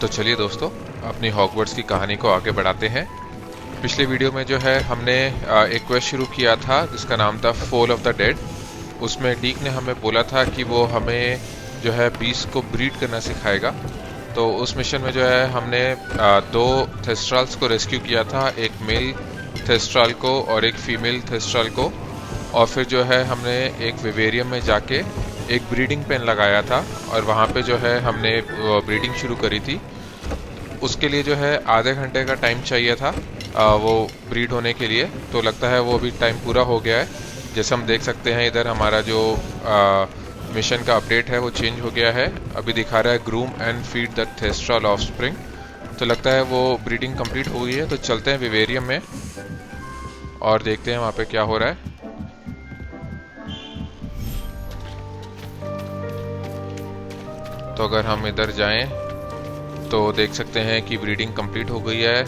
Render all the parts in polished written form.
तो चलिए दोस्तों, अपनी हॉगवर्ट्स की कहानी को आगे बढ़ाते हैं। पिछले वीडियो में जो है हमने एक क्वेस्ट शुरू किया था जिसका नाम था फोल ऑफ द डेड। उसमें डीक ने हमें बोला था कि वो हमें जो है बीस्ट को ब्रीड करना सिखाएगा। तो उस मिशन में जो है हमने दो थेस्ट्रल्स को रेस्क्यू किया था, एक मेल थेस्ट्रल को और एक फीमेल थेस्ट्रल को। और फिर जो है हमने एक विवेरियम में जाके एक ब्रीडिंग पेन लगाया था और वहाँ पे जो है हमने ब्रीडिंग शुरू करी थी। उसके लिए जो है आधे घंटे का टाइम चाहिए था वो ब्रीड होने के लिए। तो लगता है वो अभी टाइम पूरा हो गया है। जैसे हम देख सकते हैं इधर हमारा जो मिशन का अपडेट है वो चेंज हो गया है। अभी दिखा रहा है groom and feed the thestral offspring. तो लगता है वो ब्रीडिंग कंप्लीट हो गई है। तो चलते हैं विवेरियम में और देखते हैं वहाँ पे क्या हो रहा है। तो अगर हम इधर जाएं तो देख सकते हैं कि ब्रीडिंग कंप्लीट हो गई है।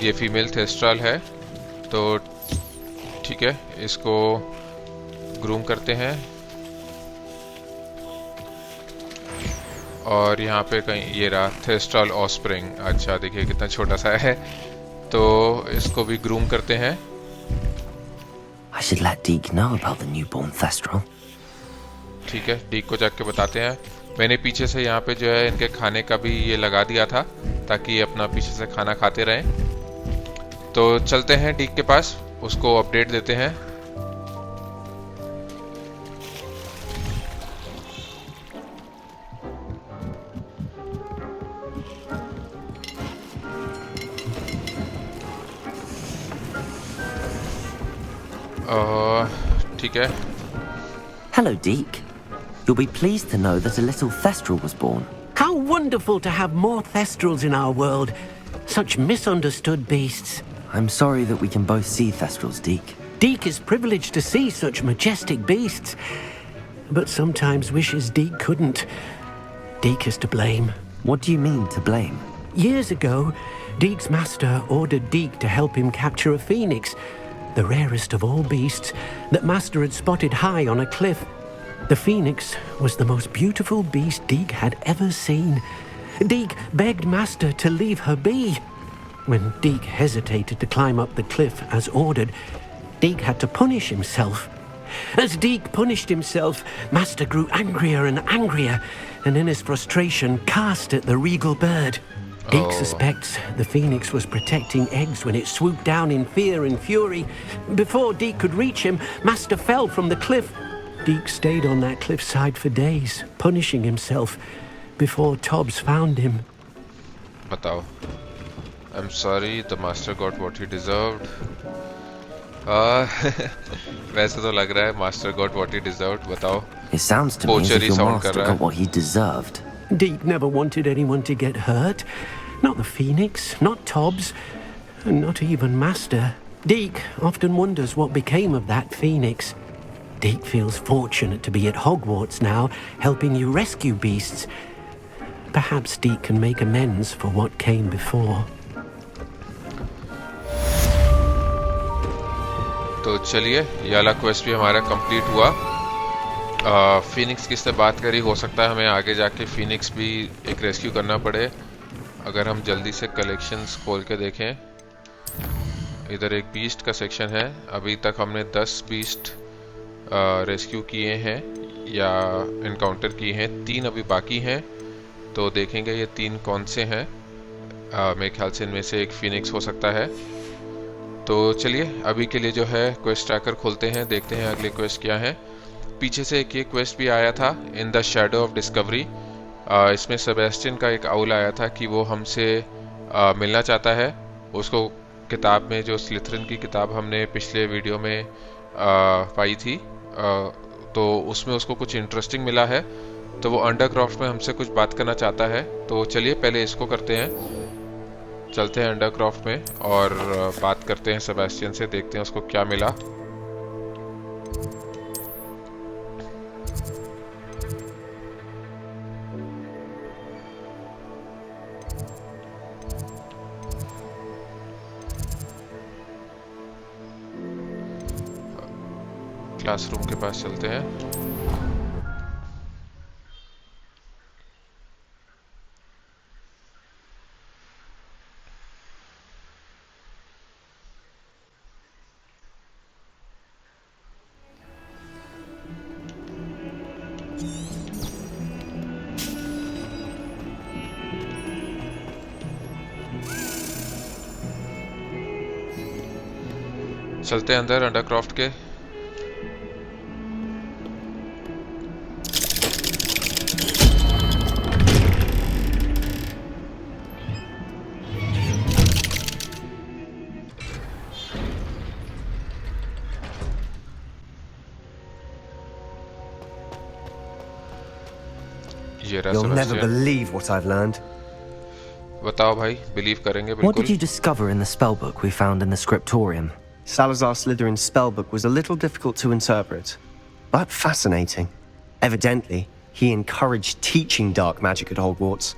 ये फीमेल थेस्ट्रल है। तो ठीक है, इसको ग्रूम करते हैं। और यहाँ पे कहीं ये रहा थेस्ट्रल ऑफस्प्रिंग। अच्छा देखिए कितना छोटा सा है। तो इसको भी ग्रूम करते हैं। I should let Deke know about the newborn thestral. ठीक है, डीक को जाके बताते हैं। मैंने पीछे से यहाँ पे जो है इनके खाने का भी ये लगा दिया था ताकि ये अपना पीछे से खाना खाते रहें। तो चलते हैं डीक के पास, उसको अपडेट देते हैं। ठीक है। Hello, Deke. You'll be pleased to know that a little thestral was born. How wonderful to have more thestrals in our world. Such misunderstood beasts. I'm sorry that we can both see thestrals, Deke. Deke is privileged to see such majestic beasts. But sometimes wishes Deke couldn't. Deke is to blame. What do you mean, to blame? Years ago, Deke's master ordered Deke to help him capture a phoenix, the rarest of all beasts that master had spotted high on a cliff. The phoenix was the most beautiful beast Deke had ever seen. Deke begged master to leave her be. When Deke hesitated to climb up the cliff as ordered, Deke had to punish himself. As Deke punished himself, master grew angrier and angrier, and in his frustration cast at the regal bird. Deke suspects the phoenix was protecting eggs when it swooped down in fear and fury. Before Deke could reach him, master fell from the cliff. Deke stayed on that cliffside for days, punishing himself, before Tobbs found him. बताओ। I'm sorry, the master got what he deserved. वैसे तो लग रहा है master got what he deserved। बताओ। It sounds to me as if your sound कर master रहा है। got what he deserved. Deke never wanted anyone to get hurt. Not the phoenix, not Tobbs, and not even master. Deke often wonders what became of that phoenix. Deke feels fortunate to be at Hogwarts now, helping you rescue beasts. Perhaps Deke can make amends for what came before. तो चलिए, ये वाला quest भी हमारा complete हुआ। Phoenix किससे बात करी, हो सकता है हमें आगे जाके फीनिक्स भी एक रेस्क्यू करना पड़े। अगर हम जल्दी से कलेक्शंस खोल के देखें, इधर एक बीस्ट का सेक्शन है। अभी तक हमने 10 बीस्ट रेस्क्यू किए हैं या इनकाउंटर किए हैं, 3 अभी बाकी हैं। तो देखेंगे ये 3 कौन से हैं। मेरे ख्याल से इनमें से एक फीनिक्स हो सकता है। तो चलिए अभी के लिए जो है क्वेस्ट ट्रैकर खोलते हैं, देखते हैं अगले क्वेस्ट क्या है। पीछे से एक ये क्वेस्ट भी आया था, in the shadow of discovery. इसमें सेबेस्टियन का एक आउल आया था कि वो हमसे मिलना चाहता है। उसको किताब में, जो स्लिथरिन की किताब हमने पिछले वीडियो में पाई थी, तो उसमें उसको कुछ इंटरेस्टिंग मिला है। तो वो अंडरक्राफ्ट में हमसे कुछ बात करना चाहता है। तो चलिए पहले इसको करते हैं, चलते हैं अंडरक्राफ्ट में और बात करते हैं सेबेस्टियन से, देखते हैं उसको क्या मिला। क्लासरूम के पास चलते हैं। चलते हैं अंदर अंडरक्रॉफ्ट के। You'll never believe what I've learned. बताओ भाई, बिलीव करेंगे What did बिल्कुल। you discover in the spellbook we found in the scriptorium? Salazar Slytherin's spellbook was a little difficult to interpret, but fascinating. Evidently, he encouraged teaching dark magic at Hogwarts.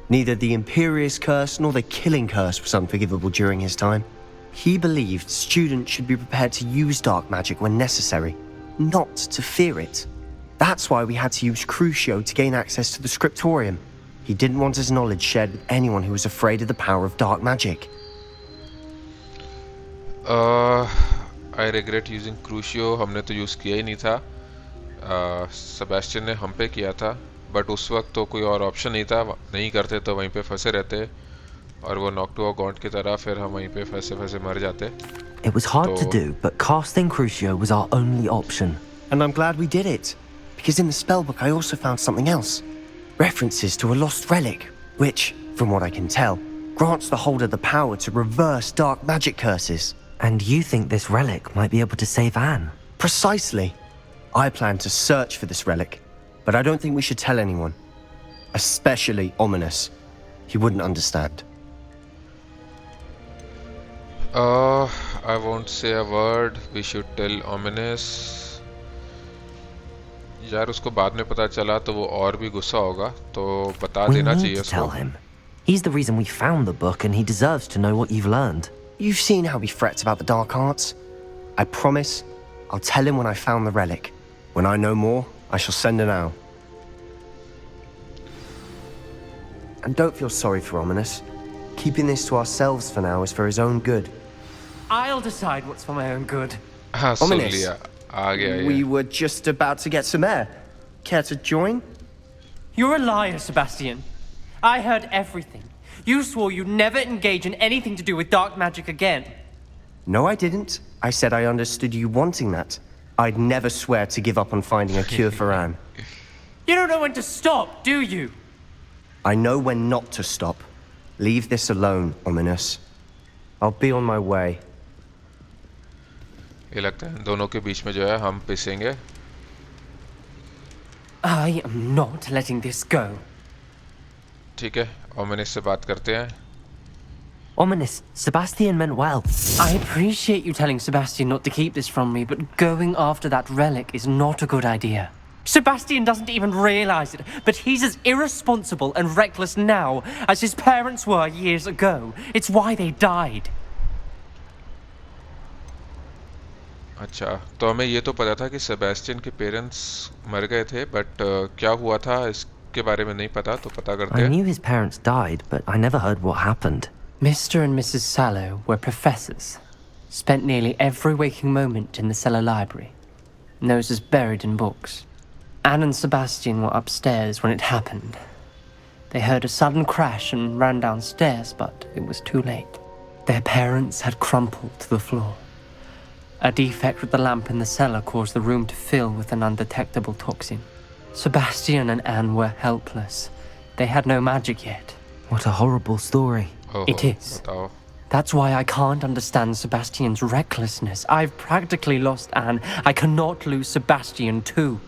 Neither the Imperious Curse nor the Killing Curse was unforgivable during his time. He believed students should be prepared to use dark magic when necessary, not to fear it. That's why we had to use Crucio to gain access to the scriptorium. He didn't want his knowledge shared with anyone who was afraid of the power of dark magic. I regret using Crucio. हमने तो use किया ही नहीं था। Sebastian ने हम पे किया था, बट उस वक्त तो कोई और ऑप्शन नहीं था। नहीं करते तो वहीं पे फंसे रहते, और वो नॉक्टुआ गॉन्ट की तरह फिर हम वहीं पे फंसे मर जाते। It was hard to do, but casting Crucio was our only option. And I'm glad we did it, because in the spellbook I also found something else. References to a lost relic, which, from what I can tell, grants the holder the power to reverse dark magic curses. And you think this relic might be able to save Anne? Precisely. I plan to search for this relic, but I don't think we should tell anyone. Especially Ominous. He wouldn't understand. I won't say a word. We should tell Ominous. यार उसको बाद में पता चला तो वो और भी गुस्सा होगा, तो बता देना चाहिए उसको। Tell him. He's the reason we found the book, and he deserves to know what you've learned. You've seen how he frets about the dark arts. I promise I'll tell him when I found the relic. When I know more, I shall send an owl. And don't feel sorry for Ominous. Keeping this to ourselves for now is for his own good. I'll decide what's for my own good. हाँ, सुन लिया। आ गया ये। We were just about to get some air. Care to join? You're a liar, Sebastian. I heard everything. You swore you'd never engage in anything to do with dark magic again. No, I didn't. I said I understood you wanting that. I'd never swear to give up on finding a cure for Anne. You don't know when to stop, do you? I know when not to stop. Leave this alone, Ominous. I'll be on my way. ये लगता है दोनों के बीच में जो है हम पिसेंगे। I am not letting this go. ठीक है, ओमिनिस से बात करते हैं। Ominous, Sebastian meant well. I appreciate you telling Sebastian not to keep this from me, but going after that relic is not a good idea. Sebastian doesn't even realize it, but he's as irresponsible and reckless now as his parents were years ago. It's why they died. अच्छा, तो हमें ये तो पता था कि Sebastian के parents मर गए थे, बट क्या हुआ था इसके बारे में नहीं पता, तो पता करते हैं। I knew his parents died, but I never heard what happened. Mr. and Mrs. Sallow were professors. Spent nearly every waking moment in the cellar library. Noses buried in books. Anne and Sebastian were upstairs when it happened. They heard a sudden crash and ran downstairs, but it was too late. Their parents had crumpled to the floor. A defect with the lamp in the cellar caused the room to fill with an undetectable toxin. Sebastian and Anne were helpless. They had no magic yet. What a horrible story. It is. बताओ। That's why I can't understand Sebastian's recklessness. I've practically lost Anne. I cannot lose Sebastian too.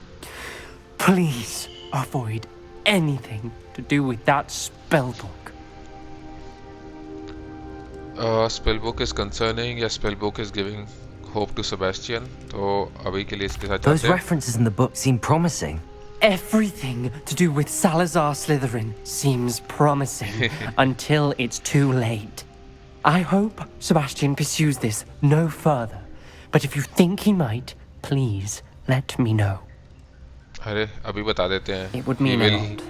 Please avoid anything to do with that spellbook. Spellbook is concerning, या spellbook is giving hope to Sebastian. तो अभी के लिए इसके साथ Those चलते हैं। references in the book seem promising. Everything to do with Salazar Slytherin seems promising until it's too late. I hope Sebastian pursues this no further. But if you think he might, please let me know. अरे अभी बता देते हैं। It would mean a lot.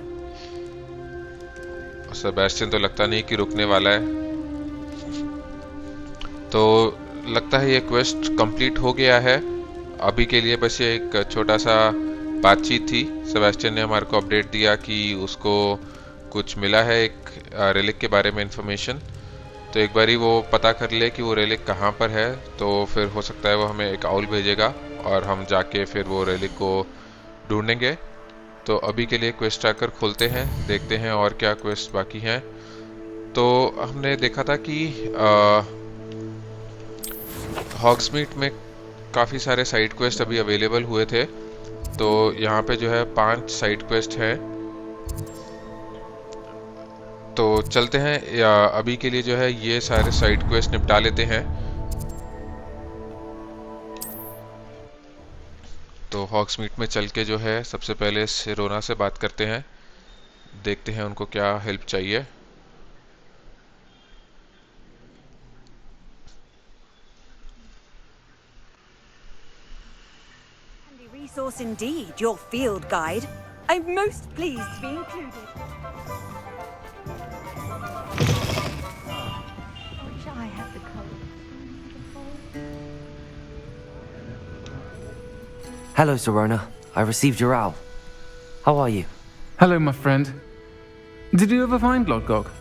Sebastian तो लगता नहीं कि रुकने वाला है, तो लगता है ये क्वेस्ट कंप्लीट हो गया है। अभी के लिए बस ये एक छोटा सा बातचीत थी। सेबेस्टियन ने हमारे को अपडेट दिया कि उसको कुछ मिला है, एक रिलिक के बारे में इंफॉर्मेशन, तो एक बारी वो पता कर ले कि वो रेलिक कहाँ पर है, तो फिर हो सकता है वो हमें एक आउल भेजेगा और हम जाके फिर वो रेलिक को ढूंढेंगे। तो अभी के लिए क्वेस्ट ट्रैकर खोलते हैं, देखते हैं और क्या क्वेस्ट बाकी हैं। तो हमने देखा था कि हॉग्समीड में काफ़ी सारे साइड क्वेस्ट अभी अवेलेबल हुए थे। तो यहाँ पे जो है 5 साइड क्वेस्ट हैं। तो चलते हैं, या अभी के लिए जो है ये सारे साइड क्वेस्ट निपटा लेते हैं। तो हॉग्समीड में चल के जो है सबसे पहले सिरोना से बात करते हैं, देखते हैं उनको क्या हेल्प चाहिए। Resource indeed, your field guide. I'm most pleased to be included. Wish I had the code. Hello, Sirona. I received your owl. How are you? Hello, my friend. Did you ever find Lodgok?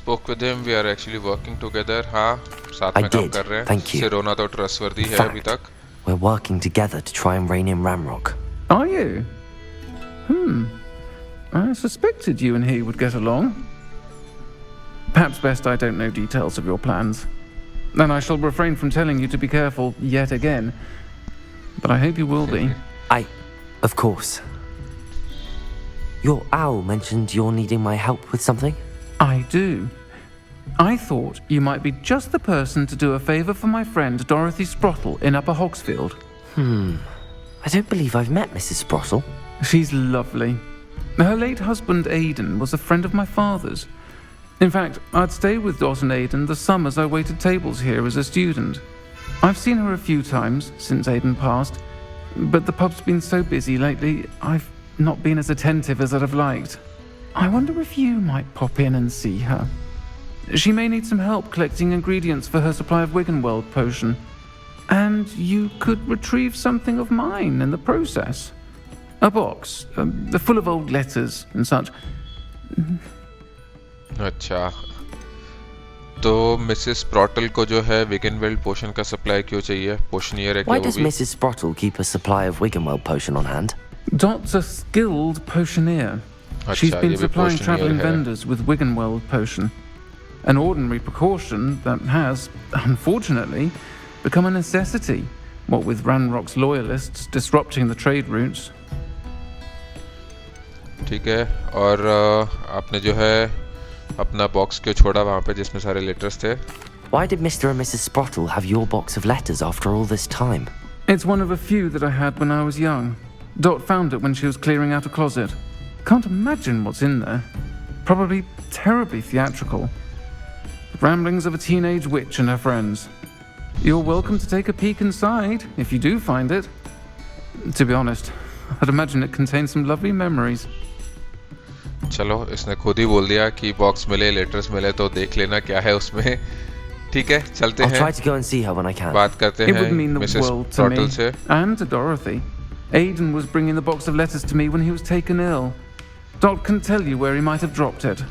Spoke with him. We are actually working together. हाँ, साथ में काम कर रहे हैं। Thank you. सिरोना तो trustworthy है अभी तक। We're working together to try and rein in Ramrock. Are you? I suspected you and he would get along. Perhaps best I don't know details of your plans. And I shall refrain from telling you to be careful yet again. But I hope you will be. Of course. Your owl mentioned you're needing my help with something? I do. I thought you might be just the person to do a favour for my friend Dorothy Sprottle in Upper Hogsfield. I don't believe I've met Mrs. Sprottle. She's lovely. Her late husband Aidan was a friend of my father's. In fact, I'd stayed with Dot and Aidan the summers I waited tables here as a student. I've seen her a few times since Aidan passed, but the pub's been so busy lately, I've not been as attentive as I'd have liked. I wonder if you might pop in and see her. She may need some help collecting ingredients for her supply of Wiggenweld potion. And you could retrieve something of mine in the process. A box, full of old letters and such. अच्छा, तो Mrs स्प्रॉटल को जो है विगनवेल्ड पोशन का supply क्यों चाहिए? पोशनियर है क्या Why वो does भी? Mrs. Sprottle keep a supply of Wiggenweld potion on hand? Dot's a skilled potioneer. She's अच्छा, been ये भी supplying पोशनियर travelling है। vendors with Wiggenweld potion. An ordinary precaution that has, unfortunately, become a necessity, what with Ranrock's loyalists disrupting the trade routes. ठीक है, और आपने जो है अपना बॉक्स क्यों छोड़ा वहाँ पे जिसमें सारे लेटर्स थे? Why did Mr. and Mrs. Sprottle have your box of letters after all this time? It's one of a few that I had when I was young. Dot found it when she was clearing out a closet. Can't imagine what's in there. Probably terribly theatrical. The ramblings of a teenage witch and her friends. You're welcome to take a peek inside, if you do find it. To be honest, I'd imagine it contains some lovely memories. चलो, इसने खुद ही बोल दिया कि box मिले, letters मिले तो देख लेना क्या है उसमें। ठीक है, चलते I'll हैं। try to go and see her when I can. बात करते It हैं would mean the Mrs world to स्प्रॉटल me, से। and to Dorothy. Aidan was bringing the box of letters to me when he was taken ill. Dot can tell you where he might have dropped it.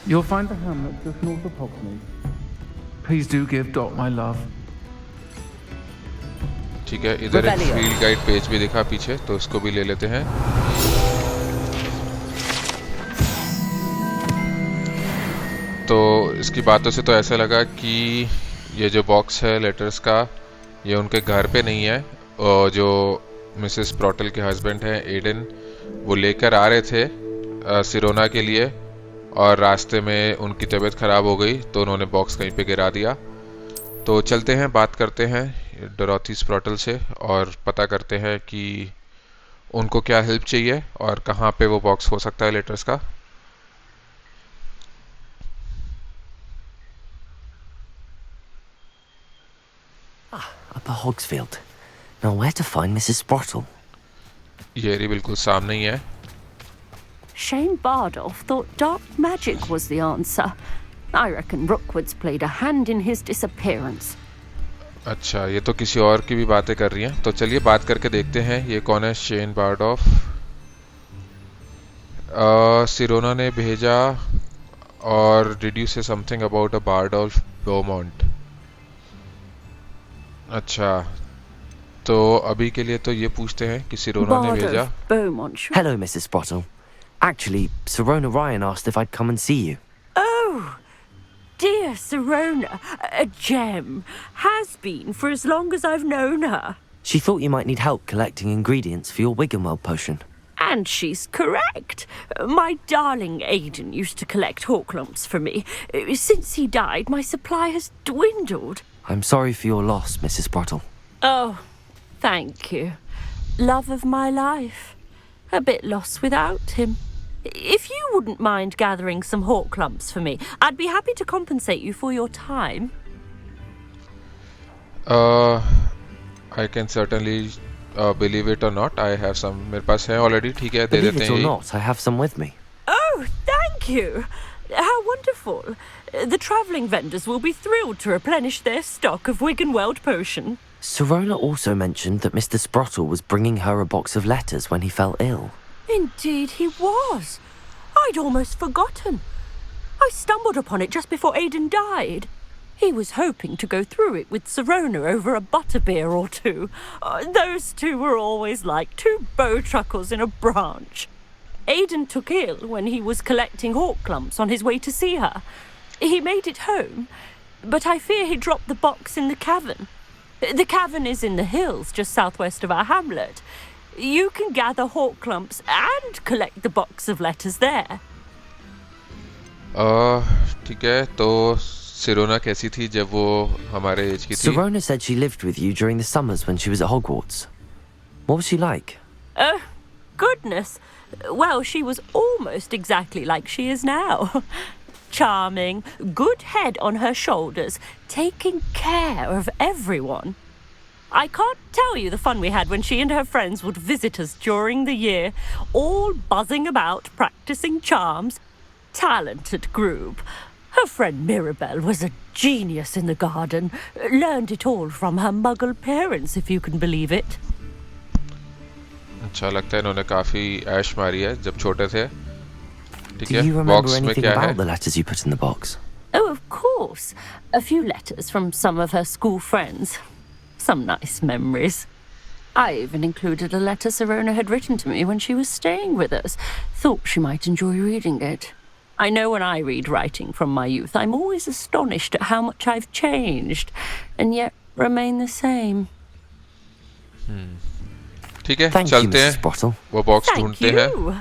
You'll find the hamlet just north of Hogsmeade. Please do give Dot my love. ठीक है, इधर एक Revelio. Field guide page भी दिखा पीछे, तो इसको भी ले लेते हैं। तो इसकी बातों से तो ऐसा लगा कि ये जो बॉक्स है लेटर्स का, ये उनके घर पे नहीं है। और जो मिसेस स्प्रॉटल के हस्बैंड हैं एडन, वो लेकर आ रहे थे सिरोना के लिए, और रास्ते में उनकी तबीयत ख़राब हो गई तो उन्होंने बॉक्स कहीं पे गिरा दिया। तो चलते हैं, बात करते हैं डोरोथी स्प्रॉटल से और पता करते हैं कि उनको क्या हेल्प चाहिए और कहाँ पे वो बॉक्स हो सकता है लेटर्स का। Upper Hogsfield. Now where to find Mrs. Sprottle? ये रही बिल्कुल सामने ही है। Shane Bardolph thought dark magic was the answer. I reckon Rookwood's played a hand in his disappearance. अच्छा, ये तो किसी और की भी बातें कर रही हैं, तो चलिए बात करके देखते हैं ये कौन है। शेन बार्डॉफ। सिरोना ने भेजा और did you say something about a bard of Beaumont? अच्छा, तो अभी के लिए तो ये पूछते हैं कि सिरोना ने Bard भेजा। of Beaumont. Hello, Mrs. Sprottle. Actually, Sirona Ryan asked if I'd come and see you. Oh, dear Sirona, a gem. Has been for as long as I've known her. She thought you might need help collecting ingredients for your Wiggenweld potion. And she's correct. My darling Aidan used to collect hawklumps for me. Since he died, my supply has dwindled. I'm sorry for your loss, Mrs. Sprottle. Oh, thank you. Love of my life. A bit lost without him. If you wouldn't mind gathering some hawklumps for me, I'd be happy to compensate you for your time. I can certainly believe it or not. I have some. मेरे पास है already. ठीक है, दे Believe देते it हैं or ये। not, I have some with me. Oh, thank you. How wonderful. The travelling vendors will be thrilled to replenish their stock of Wiggenweld potion. Sirona also mentioned that Mr. Sprottle was bringing her a box of letters when he fell ill. Indeed he was. I'd almost forgotten. I stumbled upon it just before Aidan died. He was hoping to go through it with Sirona over a butterbeer or two. Those two were always like two bowtruckles in a branch. Aidan took ill when he was collecting hawklumps on his way to see her. He made it home, but I fear he dropped the box in the cavern. The cavern is in the hills just southwest of our hamlet. You can gather hawklumps and collect the box of letters there. ठीक है, तो सिरोना कैसी थी जब वो हमारे as की थी? Sirona said she lived with you during the summers when she was at Hogwarts. What was she like? Oh, goodness. Well, she was almost exactly like she is now. Charming, good head on her shoulders, taking care of everyone. I can't tell you the fun we had when she and her friends would visit us during the year, all buzzing about, practicing charms. Talented group. Her friend Mirabelle was a genius in the garden. Learned it all from her muggle parents, if you can believe it. अच्छा लगता है, इन्होंने काफी ऐश मारी है जब छोटे थे। ठीक Do है, you remember बॉक्स में anything क्या है? about the letters you put in the box? Oh, of course. A few letters from some of her school friends. Some nice memories. I even included a letter Sirona had written to me when she was staying with us. Thought she might enjoy reading it. I know when I read writing from my youth, I'm always astonished at how much I've changed, and yet remain the same. ठीक है, Thank you, चलते Mrs. हैं, Sprottle. वो box Thank ढूंढते हैं। you.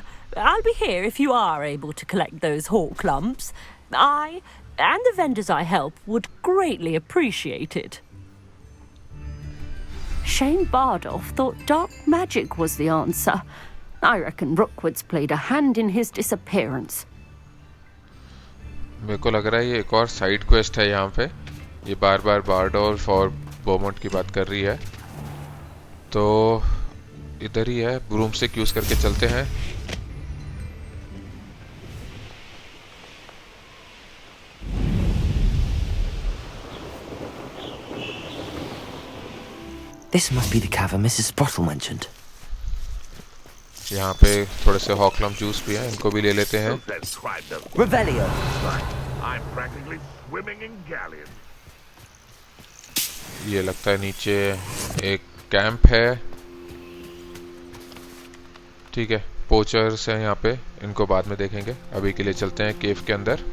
I'll be here if you are able to collect those hawklumps. I and the vendors I help would greatly appreciate it. Shane Bardolph thought dark magic was the answer. I reckon Rookwood's played a hand in his disappearance. मेरे को लग रहा है ये एक और side quest है यहाँ पे। ये बार बार बारडोल्फ और बोमोंट की बात कर रही है, तो इधर ही है। ब्रूम से यूज करके चलते हैं। This must be the cavern Mrs. Sprottle mentioned. यहाँ पे थोड़े से हॉकलम जूस भी हैं, इनको भी ले लेते हैं। Revelio! I'm practically swimming in galleons. ये लगता है नीचे एक कैंप है। ठीक है, पोचर्स हैं यहाँ पे, इनको बाद में देखेंगे। अभी के लिए चलते हैं केव के अंदर।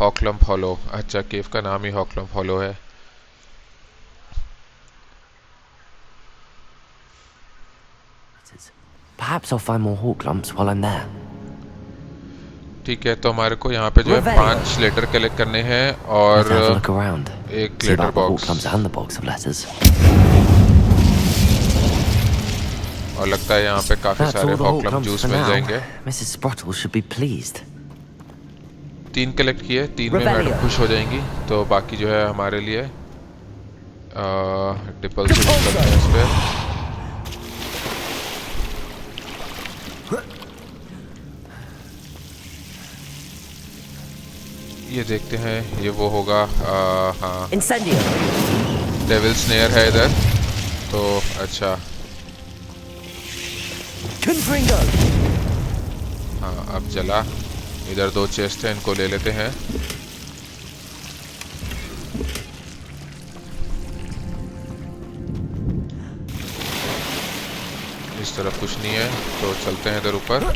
हॉकलम्प हॉलो, अच्छा केव का नाम ही हॉकलम्प हॉलो है। Perhaps I'll find more hawklumps while I'm there. ठीक है, तो हमारे को यहाँ पे जो है 5 लेटर कलेक्ट करने हैं और Let's have a look around. एक See letter about the box, hawklumps and the box of letters. और लगता है यहाँ पे काफी That's सारे all the हॉकलम hawklumps juice for mill now. जाएंगे। Mrs. Sprottle should be pleased. 3 collect किए, 3 में मैडम खुश हो जाएंगी, तो बाकी जो है हमारे लिए डिपल से करते हैं इस पे। ये देखते हैं, ये वो होगा। हाँ, डेविल स्नेयर है इधर, तो अच्छा। हाँ, अब चला। इधर 2 चेस्ट हैं, इनको ले लेते हैं। इस तरफ कुछ नहीं है तो चलते हैं इधर ऊपर।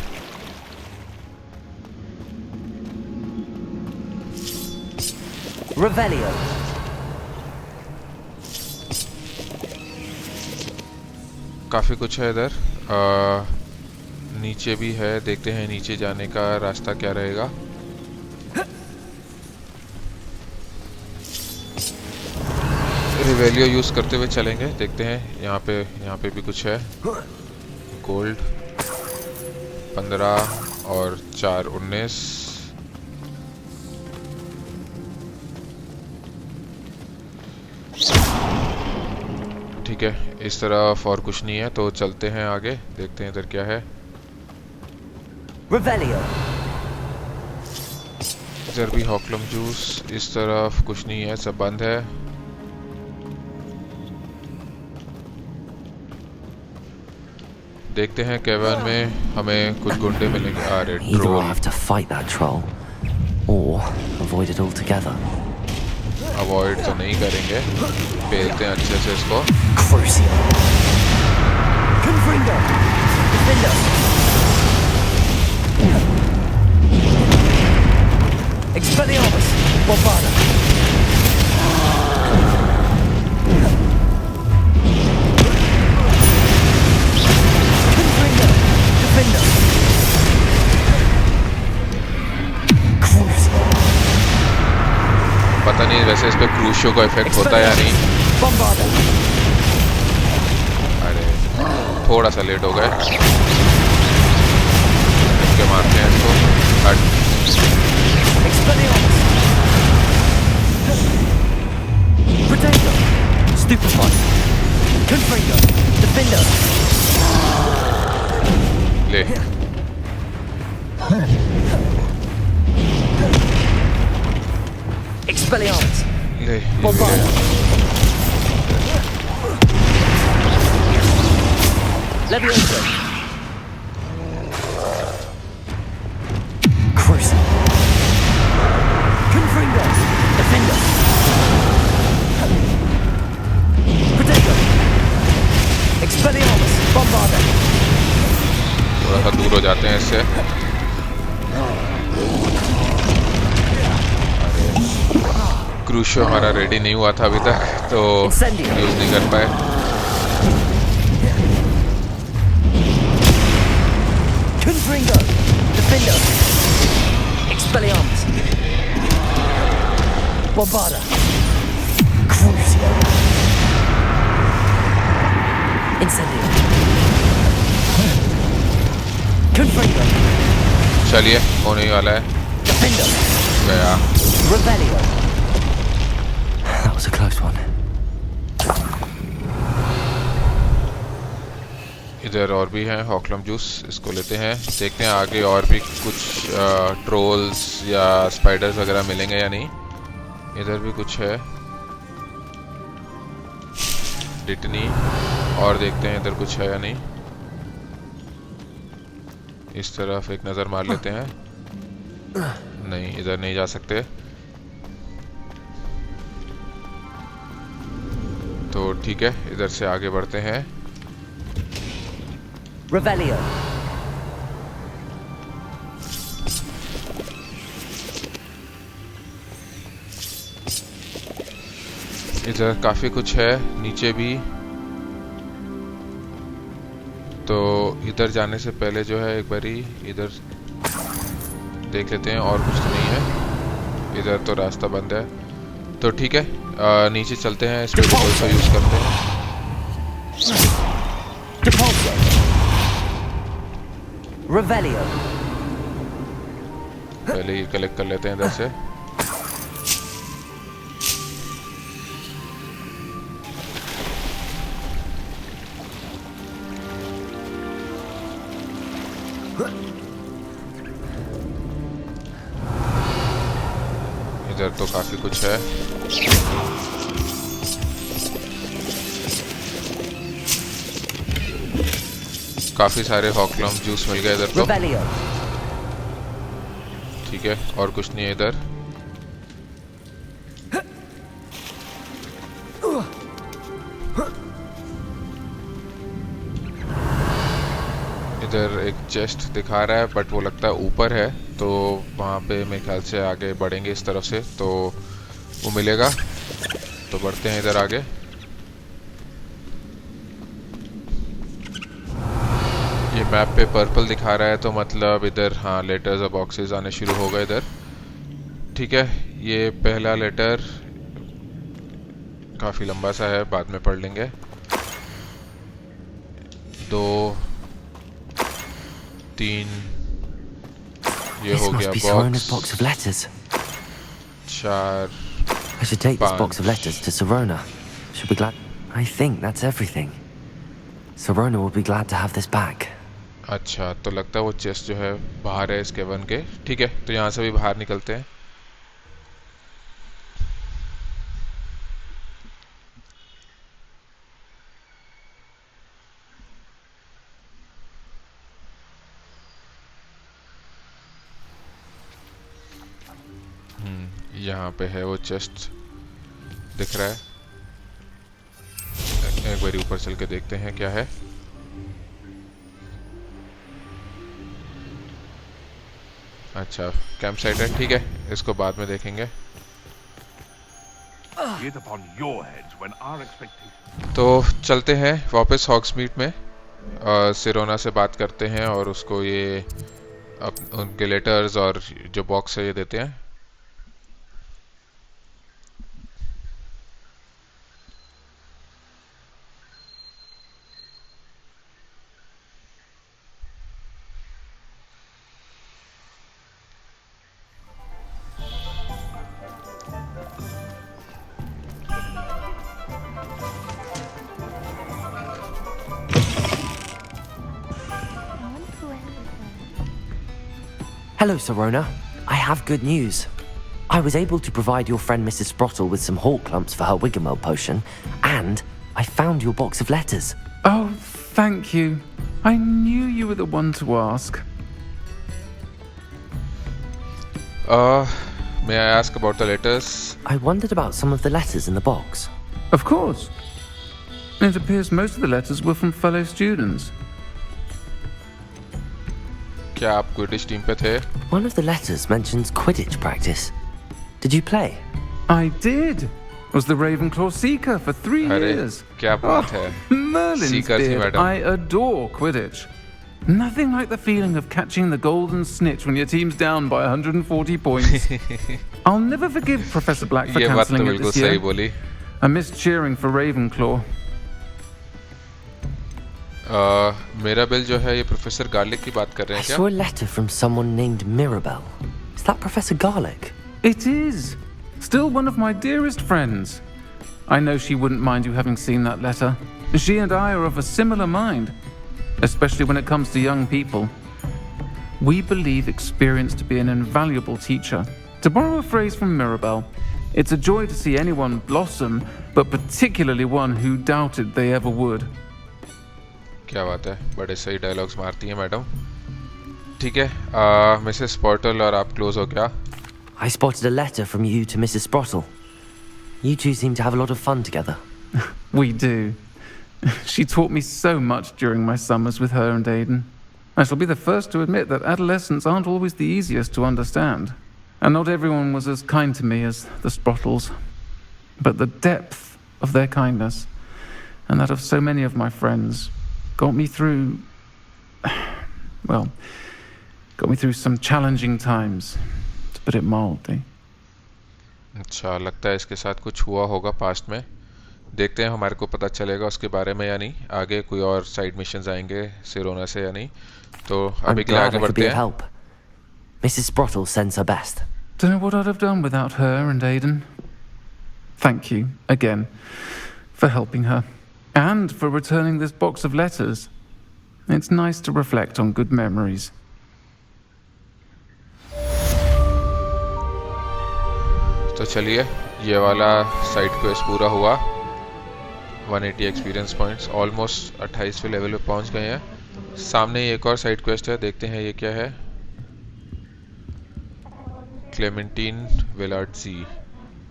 Revelio. काफी कुछ है इधर। नीचे भी है, देखते हैं नीचे जाने का रास्ता क्या रहेगा। रिवेलियो यूज करते हुए चलेंगे, देखते हैं। यहाँ पे भी कुछ है। गोल्ड 15 और 4 19। ठीक है, इस तरफ और कुछ नहीं है तो चलते हैं आगे, देखते हैं इधर क्या है। Revelio. इधर भी हॉकलम जूस। इस तरफ कुछ नहीं है, सब बंद है। देखते हैं केवन में हमें कुछ गुंडे मिलेंगे। अरे Either troll. I'll have to fight that troll, or avoid it altogether. Avoid तो नहीं करेंगे, पेलते हैं अच्छे से इसको। Crucio. Confringo. Defender. Expelliarmus. Bombarda. Confringo. Defender. Crucio. पता नहीं वैसे इस पे क्रूशियो का इफेक्ट होता है या नहीं। Bombarda. अरे थोड़ा सा लेट हो गए। इसके मारते हैं इसको। हट। Expelliarmus. Potato. Stupefy. Confringo. Defender. ले। Expelliarmus. ले Bombarda. Levioso. Crucio. Confringo. Defender. Potato. Expelliarmus. Bombarda. थोड़ा सा दूर हो जाते हैं इससे। क्रूशियो हमारा रेडी नहीं हुआ था अभी तक तो यूज नहीं कर पाए। Confringo. Defender. Expelliarmus. Bombarda. Crucio. Incendio. Confringo. चलिए होने ही वाला है। Defender. गया। Revelio. That was a close one. इधर और भी हैं हॉकलम जूस, इसको लेते हैं। देखते हैं आगे और भी कुछ ट्रोल्स या स्पाइडर्स वगैरह मिलेंगे या नहीं। इधर भी कुछ है डिटनी, और देखते हैं इधर कुछ है या नहीं। इस तरफ एक नज़र मार लेते हैं। नहीं, इधर नहीं जा सकते तो ठीक है, इधर से आगे बढ़ते हैं। Revelio. इधर काफी कुछ है, नीचे भी। तो इधर जाने से पहले जो है एक बारी इधर देख लेते हैं, और कुछ तो नहीं है। इधर तो रास्ता बंद है तो ठीक है, नीचे चलते हैं। स्पेडिकल को यूज करते हैं। Revelio. पहले ये कलेक्ट कर लेते हैं इधर से। इधर तो काफी कुछ है। काफी सारे हॉकलम जूस मिल गए इधर तो। ठीक है, और कुछ नहीं है इधर। इधर एक चेस्ट दिखा रहा है बट वो लगता है ऊपर है, तो वहाँ पे मेरे ख्याल से आगे बढ़ेंगे इस तरफ से तो वो मिलेगा। तो बढ़ते हैं इधर आगे। ये मैप पे पर्पल दिखा रहा है तो मतलब इधर हाँ लेटर्स और बॉक्सेस आने शुरू हो गए इधर। ठीक है, ये पहला लेटर काफ़ी लंबा सा है, बाद में पढ़ लेंगे। 2 3 ये हो गया Sirona's box. box of letters. 4 I should take this 5 box of letters to Sirona. She'll be glad. I think that's everything. Sirona will be glad to have this back. अच्छा, तो लगता है वो चेस्ट जो है बाहर है इस केवन के। ठीक है, तो यहाँ से भी बाहर निकलते हैं। यहाँ पे है वो चेस्ट दिख रहा है। एक बार ऊपर चल के देखते हैं क्या है। अच्छा, कैंप साइट है, ठीक है, इसको बाद में देखेंगे। तो चलते हैं वापस हॉग्समीड में, सिरोना से बात करते हैं और उसको ये उनके लेटर्स और जो बॉक्स है ये देते हैं। Hello, Sirona. I have good news. I was able to provide your friend Mrs. Sprottle with some hawk clumps for her Wiggamel potion, and I found your box of letters. Oh, thank you. I knew you were the one to ask. May I ask about the letters? I wondered about some of the letters in the box. Of course. It appears most of the letters were from fellow students. क्या आप Quidditch team पे थे? One of the letters mentions Quidditch practice. Did you play? I did. Was the Ravenclaw Seeker for 3 अरे years. क्या बात है? Merlin's Seeker थी beard. Madam. I adore Quidditch. Nothing like the feeling of catching the golden snitch when your team's down by 140 points. I'll never forgive Professor Black for ये बात तो cancelling it बिल्कुल this सही year. बोली। I missed cheering for Ravenclaw. Mirabel जो है ये professor garlic की बात कर रहे I हैं क्या? saw a letter from someone named Mirabelle. Is that Professor Garlick? It is. Still one of my dearest friends. I know she wouldn't mind you having seen that letter. She and I are of a similar mind, especially when it comes to young people. We believe experience to be an invaluable teacher. To borrow a phrase from Mirabelle, it's a joy to see anyone blossom, but particularly one who doubted they ever would. क्या बात है, बड़े सही dialogues मारती हैं madam. ठीक है, Mrs स्पॉटल और आप क्लोज हो क्या? I spotted a letter from you to Mrs. Sprottle. You two seem to have a lot of fun together. We do. She taught me so much during my summers with her and Aidan. I shall be the first to admit that adolescents aren't always the easiest to understand. And not everyone was as kind to me as the Sprottles. But the depth of their kindness, and that of so many of my friends, got me through, well, got me through some challenging times, to put it mildly. अच्छा, लगता है इसके साथ कुछ हुआ होगा past में। देखते हैं हमारे को पता चलेगा उसके बारे में या नहीं। आगे कोई और साइड मिशंस आएंगे सिरोना से या नहीं, तो I'm अभी के लिए glad आगे I could be बढ़ते of हैं। help. Mrs. Sprottle sends her best. Don't know what I'd have done without her and Aidan. Thank you again for helping her and for returning this box of letters. It's nice to reflect on good memories. तो चलिए, ये वाला side quest पूरा हुआ। 180 experience points, almost 28वें level पे पहुंच गए हैं। सामने ही एक और साइड क्वेस्ट है, देखते हैं ये क्या है। क्लेमेंटीन विलार्ड जी।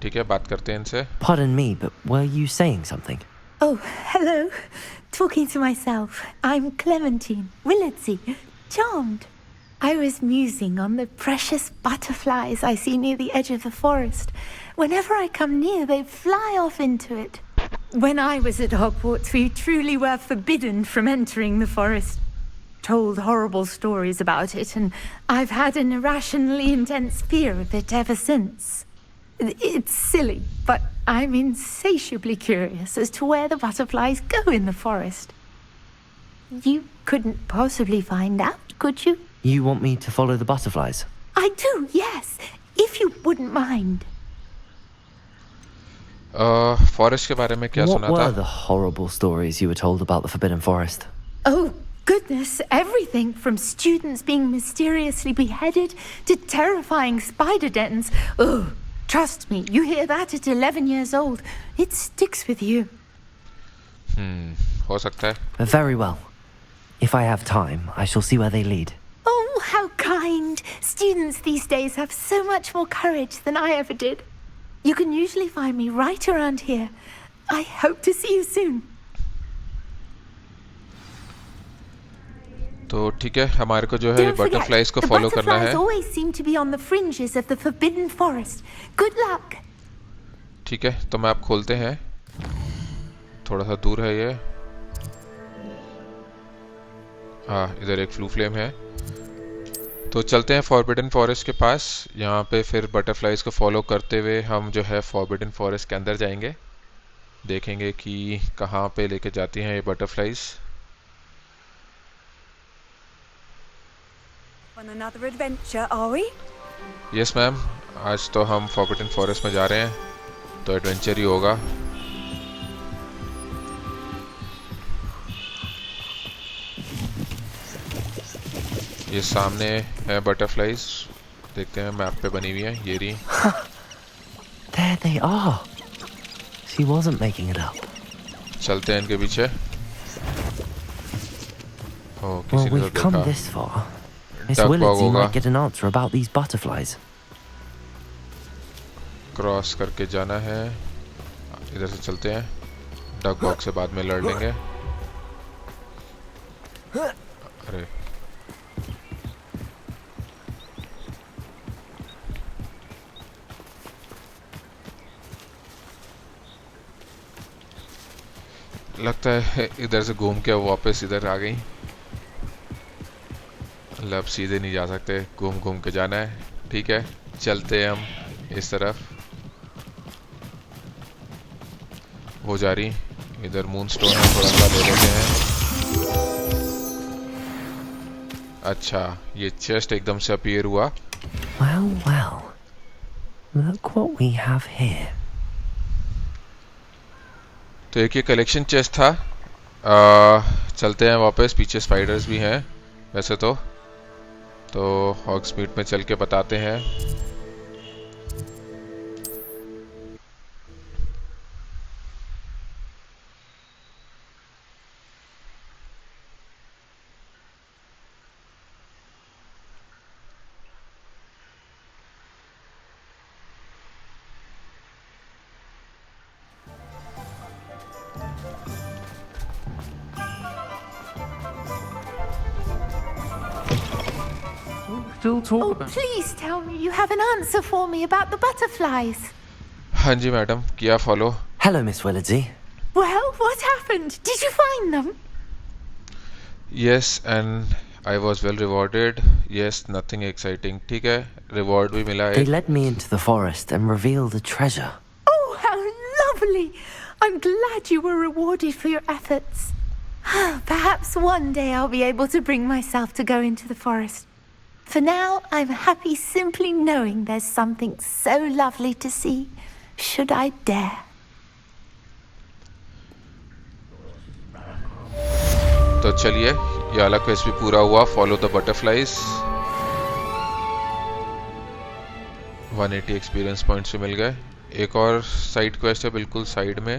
ठीक है, बात करते हैं इनसे। Pardon me, but were you saying something? Oh, hello. Talking to myself. I'm Clementine Willardsey. Charmed. I was musing on the precious butterflies I see near the edge of the forest. Whenever I come near, they fly off into it. When I was at Hogwarts, we truly were forbidden from entering the forest. Told horrible stories about it, and I've had an irrationally intense fear of it ever since. It's silly, but I'm insatiably curious as to where the butterflies go in the forest. You couldn't possibly find out, could you? You want me to follow the butterflies? I do, yes, if you wouldn't mind. Forest के बारे में क्या What सुना था? were the horrible stories you were told about the Forbidden Forest? Oh, goodness, everything from students being mysteriously beheaded to terrifying spider dens. Oh, trust me, you hear that at 11 years old. It sticks with you. हो सकता है। Very well. If I have time, I shall see where they lead. Oh, how kind. Students these days have so much more courage than I ever did. You can usually find me right around here. I hope to see you soon. तो ठीक है, हमारे को जो है ये butterflies को follow करना है। The butterflies always seem to be on the fringes of the Forbidden Forest. Good luck. ठीक है, तो मैप खोलते हैं। थोड़ा सा दूर है ये। हाँ, इधर एक फ्लू फ्लेम है। तो चलते हैं फॉरबिडन फॉरेस्ट के पास। यहाँ पे फिर बटरफ्लाइज को फॉलो करते हुए हम जो है फॉरबिडन फॉरेस्ट के अंदर जाएंगे। देखेंगे कि कहाँ पे लेके जाती हैं ये butterflies. On another adventure, are we? Yes ma'am, आज तो हम फॉरबिडन फॉरेस्ट में जा रहे हैं, तो एडवेंचर ही होगा। ये सामने है बटरफ्लाइज, देखते हैं मैप पे बनी हुई है, ये रही। There they are. She wasn't making it up. चलते हैं इनके पीछे। Well, we've come this far. Miss Willardsey might get an answer about these butterflies. Cross करके जाना है, इधर से चलते हैं। डक बॉक्स से बाद में लड़ लेंगे। अरे लगता है इधर से घूम के वापस इधर आ गई। मतलब सीधे नहीं जा सकते, घूम घूम के जाना है। ठीक है, चलते हैं हम इस तरफ। वो जा रही, इधर मून स्टोन है, थोड़ा सा ले लेते हैं। अच्छा, ये चेस्ट एकदम से अपीयर हुआ। Well, well. Look what we have here. तो एक ये कलेक्शन चेस्ट था। चलते हैं वापस, पीछे स्पाइडर्स भी हैं वैसे तो हॉग्समीड में चल के बताते हैं। Still talk Oh, about it. please tell me you have an answer for me about the butterflies. हाँ जी मैडम, किया follow. Hello, Miss Willardsey. Well, what happened? Did you find them? Yes, and I was well rewarded. Yes, nothing exciting. ठीक है, reward भी मिला They है। led me into the forest and revealed a treasure. Oh, how lovely! I'm glad you were rewarded for your efforts. Perhaps one day I'll be able to bring myself to go into the forest. For now, I'm happy simply knowing there's something so lovely to see, should I dare. तो चलिए, ये वाला quest भी पूरा हुआ। Follow the butterflies. 180 experience points भी मिल गए। एक और साइड क्वेस्ट है बिल्कुल साइड में।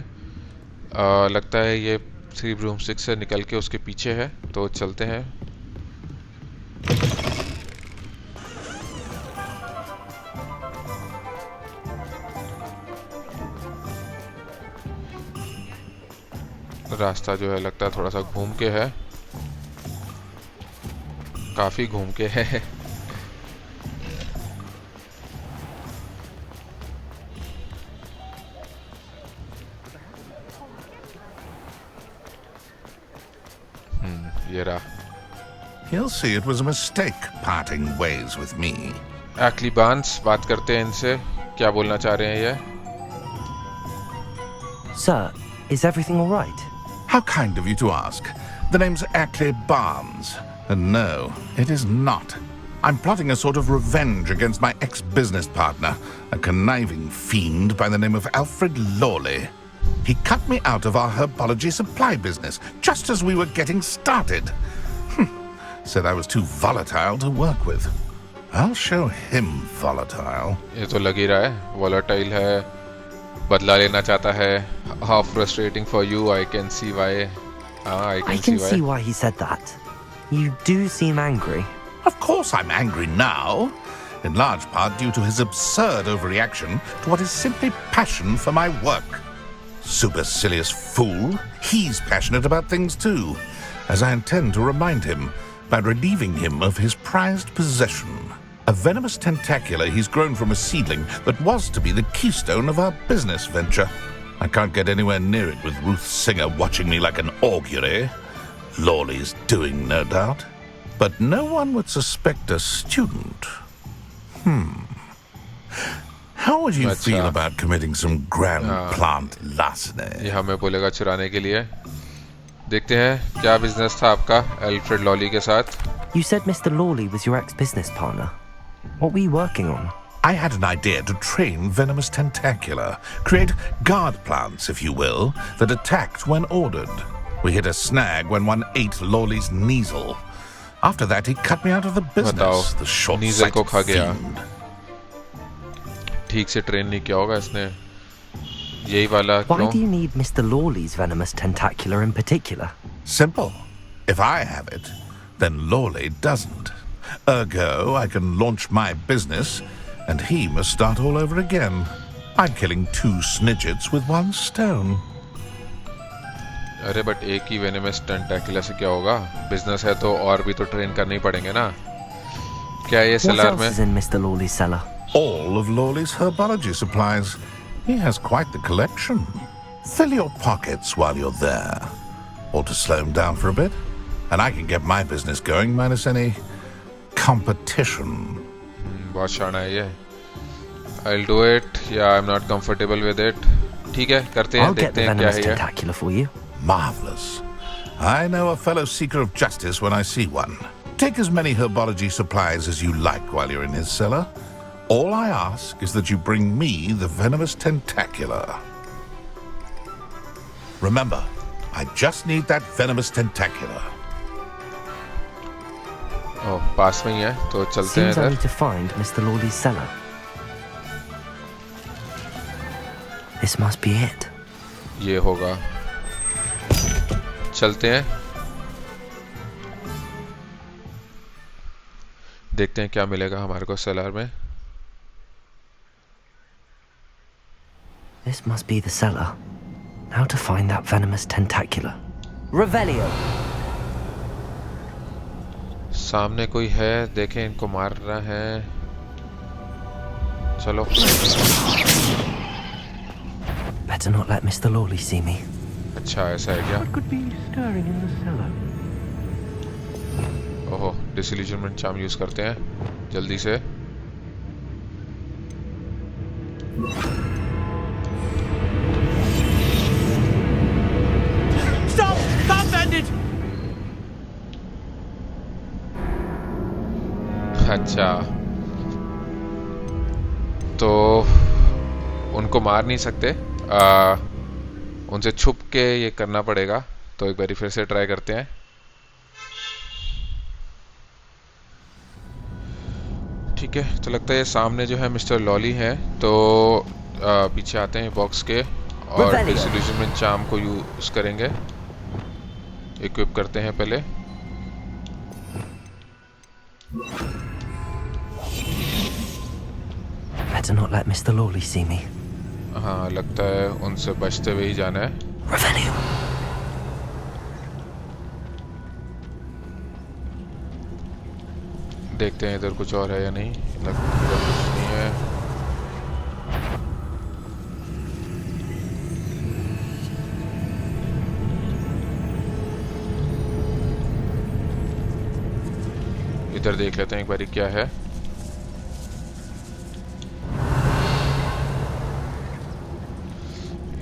लगता है ये 3 ब्रूमस्टिक्स से निकल के उसके पीछे है, तो चलते हैं। रास्ता जो है लगता है थोड़ा सा घूम के है, काफी घूम के है। ये रहा। He'll see it was a mistake parting ways with me. एक्ली बांस, बात करते हैं इनसे, क्या बोलना चाह रहे हैं ये? Sir, is everything all right? How kind of you to ask. The name's Ackley Barnes. And no, it is not. I'm plotting a sort of revenge against my ex-business partner, a conniving fiend by the name of Alfred Lawley. He cut me out of our herbology supply business just as we were getting started. Said I was too volatile to work with. I'll show him volatile. ये तो लग ही रहा है, volatile है, बदला लेना चाहता है. How frustrating for you. I can see why. I can see why he said that. You do seem angry. Of course I'm angry now. In large part due to his absurd overreaction to what is simply passion for my work. Supercilious fool. He's passionate about things too, as I intend to remind him by relieving him of his prized possession. A venomous tentacula he's grown from a seedling that was to be the keystone of our business venture. I can't get anywhere near it with Ruth Singer watching me like an augury. Lawley's doing, no doubt. But no one would suspect a student. How would you feel about committing some grand plant larceny? ये हमें बोलेगा चुराने के लिए. देखते हैं क्या business था आपका एल्फ्रेड लॉली के साथ. You said Mr. Lawley was your ex-business partner. What were you working on? I had an idea to train venomous tentacula, create guard plants, if you will, that attacked when ordered. We hit a snag when one ate Lawley's Kneasel. After that, he cut me out of the business. The short-sighted fiend. ठीक से train नहीं किया होगा इसने. यही वाला. Why do you need Mr. Lawley's venomous tentacula in particular? Simple. If I have it, then Lawley doesn't. Ergo, I can launch my business, and he must start all over again. I'm killing two snidgets with one stone. अरे but एक ही venomous टेंटाकुला से क्या होगा? Business है तो और भी तो ट्रेन करने ही पड़ेंगे ना. क्या ये सेलर में? What else is in Mr. Lawley's cellar? All of Lawley's herbology supplies. He has quite the collection. Fill your pockets while you're there. Or to slow him down for a bit. And I can get my business going minus any competition. बहुत शाना है ये. I'll do it. Yeah, I'm not comfortable with it. ठीक है, करते हैं, देखते हैं क्या है ये. I'll get the venomous tentacula for you. Marvelous. I know a fellow seeker of justice when I see one. Take as many herbology supplies as you like while you're in his cellar. All I ask is that you bring me the venomous tentacula. Remember, I just need that venomous tentacula. Oh, पास में ही है, तो चलते हैं इधर. Seems I need to find Mr. Lawley's cellar. This must be it. ये होगा. चलते हैं. देखते हैं क्या मिलेगा हमारे को सेलर में. This must be the cellar. How to find that venomous tentacula? Revelio. सामने कोई है, देखें इनको मार रहा है. चलो. Better not let Mr. Lawley see me. अच्छा ऐसा है क्या? What could be stirring in the cellar? ओहो, डिसइल्यूजनमेंट चार्म यूज करते हैं जल्दी से. Stop! Stop, bandit! अच्छा, तो उनको मार नहीं सकते. उनसे छुप के ये करना पड़ेगा. तो एक बार फिर से ट्राई करते हैं. ठीक है, तो लगता है ये सामने जो है मिस्टर लॉली है. तो पीछे आते हैं बॉक्स के और डिसइल्यूजनमेंट चार्म को यूज करेंगे. इक्विप करते हैं पहले. Better not let Mr. Lawley see me. हाँ, लगता है उनसे बचते हुए ही जाना है. Revelio. देखते हैं इधर कुछ और है या नहीं। इधर कुछ नहीं है। इधर देख लेते हैं एक बारी क्या है।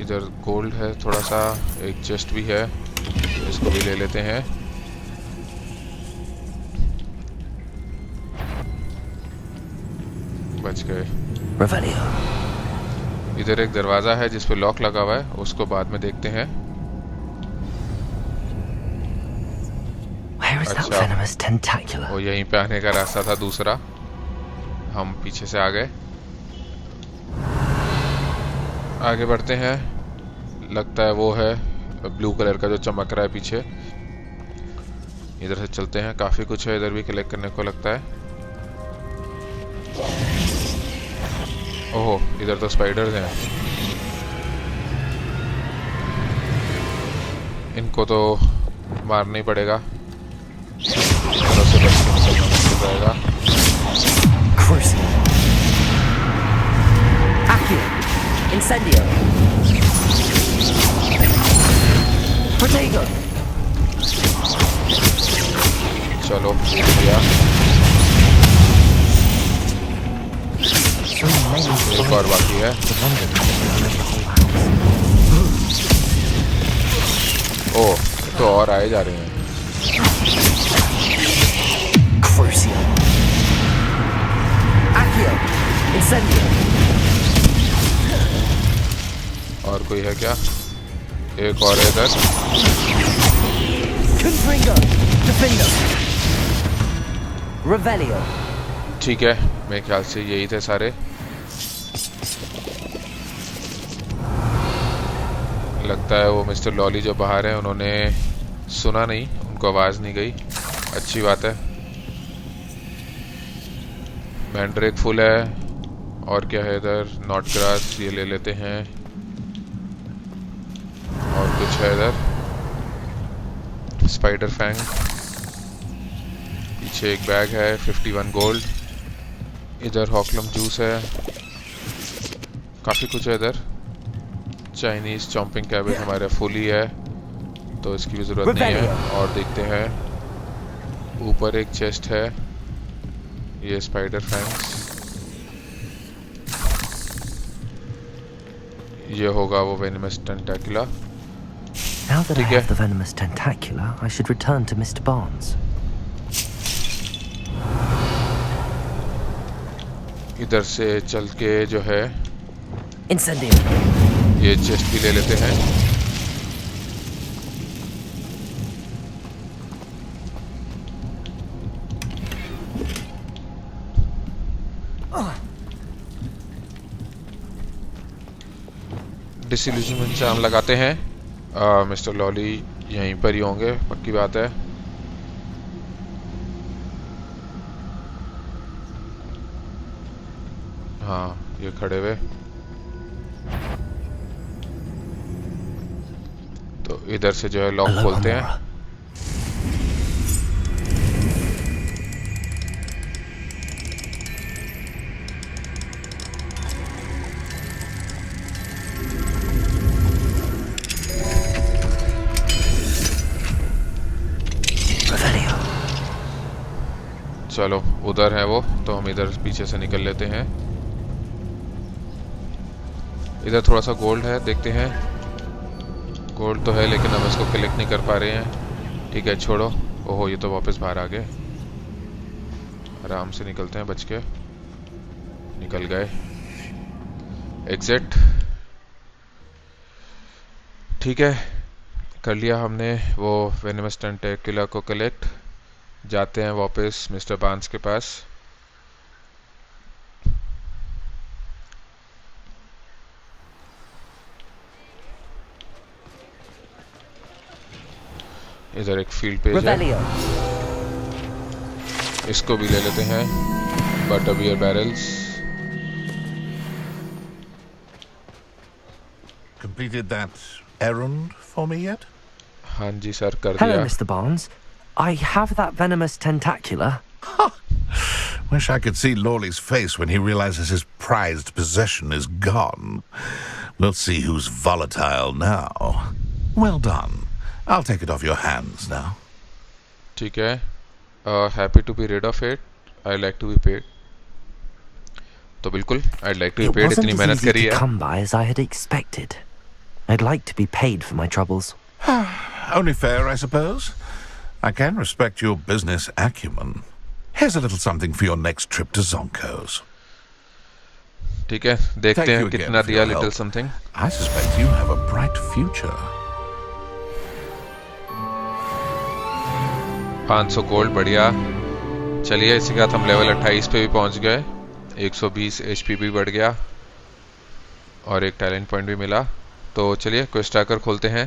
इधर गोल्ड है थोड़ा सा, एक चेस्ट भी है, इसको भी ले लेते हैं। बच गए। इधर एक दरवाजा है जिस पे लॉक लगा हुआ है, उसको बाद में देखते हैं। अच्छा, वो यहीं पे आने का रास्ता था दूसरा, हम पीछे से आ गए। आगे बढ़ते हैं। लगता है वो है ब्लू कलर का जो चमक रहा है पीछे। इधर से चलते हैं। काफी कुछ है इधर भी कलेक्ट करने को लगता है। ओहो, इधर तो स्पाइडर्स हैं। इनको तो मारना ही पड़ेगा, इधर से बच के निकलना मुश्किल रहेगा। चलो बढ़िया। एक और बाकी है। ओह, तो और आए जा रहे हैं। और कोई है क्या? एक और है इधर। ठीक है, मेरे ख्याल से यही थे सारे। लगता है वो मिस्टर लॉली जो बाहर है उन्होंने सुना नहीं, उनको आवाज नहीं गई। अच्छी बात है। मैंड्रेक फुल है। और क्या है इधर? नॉट ग्रास, ये ले लेते हैं। और कुछ है इधर? Spider fang. पीछे एक बैग है, 51 गोल्ड। इधर हॉकलम जूस है। काफी कुछ है इधर। चाइनीज चॉम्पिंग कैबेज हमारे फुल ही है, तो इसकी भी जरूरत नहीं है। और देखते हैं, ऊपर एक चेस्ट है, ये स्पाइडर फैंग्स। ये होगा वो venomous टेंटाकुला। Now that I have the venomous tentacula, I should return to Mr. Barnes. इधर से चल के जो है ये चेस्ट भी ले लेते हैं। डिसइल्यूजनमेंट चार्म लगाते हैं। मिस्टर लॉली यहीं पर ही होंगे, पक्की बात है। हाँ, ये खड़े हुए। तो इधर से जो है लॉक खोलते हैं। चलो, उधर है वो, तो हम इधर पीछे से निकल लेते हैं। इधर थोड़ा सा गोल्ड है, देखते हैं। गोल्ड तो है लेकिन हम इसको कलेक्ट नहीं कर पा रहे हैं। ठीक है, छोड़ो। ओहो, ये तो वापस बाहर आ गए। आराम से निकलते हैं, बच के। निकल गए। एग्जिट। ठीक है, कर लिया हमने वो वेनमस टेंटाकुला को कलेक्ट। जाते हैं वापस मिस्टर बार्न्स के पास। इधर एक फील्ड पेज है, इसको भी ले लेते हैं। Butterbeer barrels. Completed that errand for me yet? हाँ जी सर, कर दिया। Hello, Mr. Barnes. I have that venomous tentacula. Wish I could see Lawley's face when he realizes his prized possession is gone. We'll see who's volatile now. Well done. I'll take it off your hands now. ठीक है. Happy to be rid of it. I like to be paid. तो बिल्कुल, I'd like to be paid. इतनी मेहनत करी है. It wasn't as easy to come by as I had expected. I'd like to be paid for my troubles. Only fair, I suppose. I can respect your business acumen. Here's a little something for your next trip to Zonko's. ठीक है, देखते हैं कितना दिया little something. I suspect you have a bright future. 500 gold, बढ़िया. चलिए, इसी के साथ हम लेवल 28 पे भी पहुंच गए. 120 HP भी बढ़ गया और एक टैलेंट पॉइंट भी मिला. तो चलिए क्वेस्ट ट्रैकर खोलते हैं.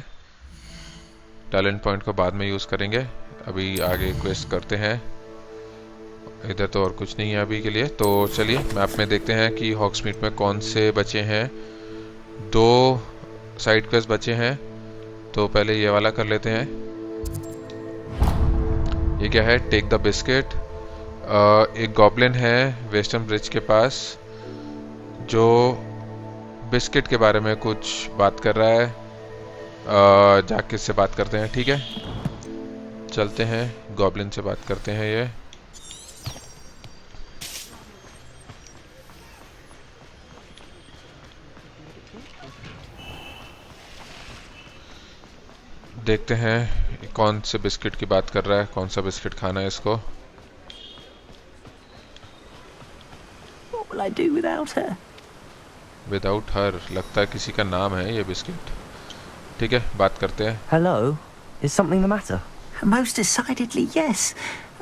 टैलेंट पॉइंट को बाद में यूज़ करेंगे. अभी आगे क्वेस्ट करते हैं. इधर तो और कुछ नहीं है अभी के लिए. तो चलिए मैप में देखते हैं कि हॉग्समीड में कौन से बचे हैं. 2 साइड क्वेस्ट बचे हैं. तो पहले ये वाला कर लेते हैं. ये क्या है? Take the biscuit. एक गॉब्लिन है वेस्टर्न ब्रिज के पास जो बिस्किट के बारे में कुछ बात कर रहा है. जाके इससे बात करते हैं. ठीक है, चलते हैं, गॉब्लिन से बात करते हैं. ये देखते हैं कौन से बिस्किट की बात कर रहा है. कौन सा बिस्किट खाना है इसको. What will I do without her? Without her. लगता है किसी का नाम है ये बिस्किट. ठीक है, बात करते हैं. Hello? Is something the matter? Most decidedly, yes.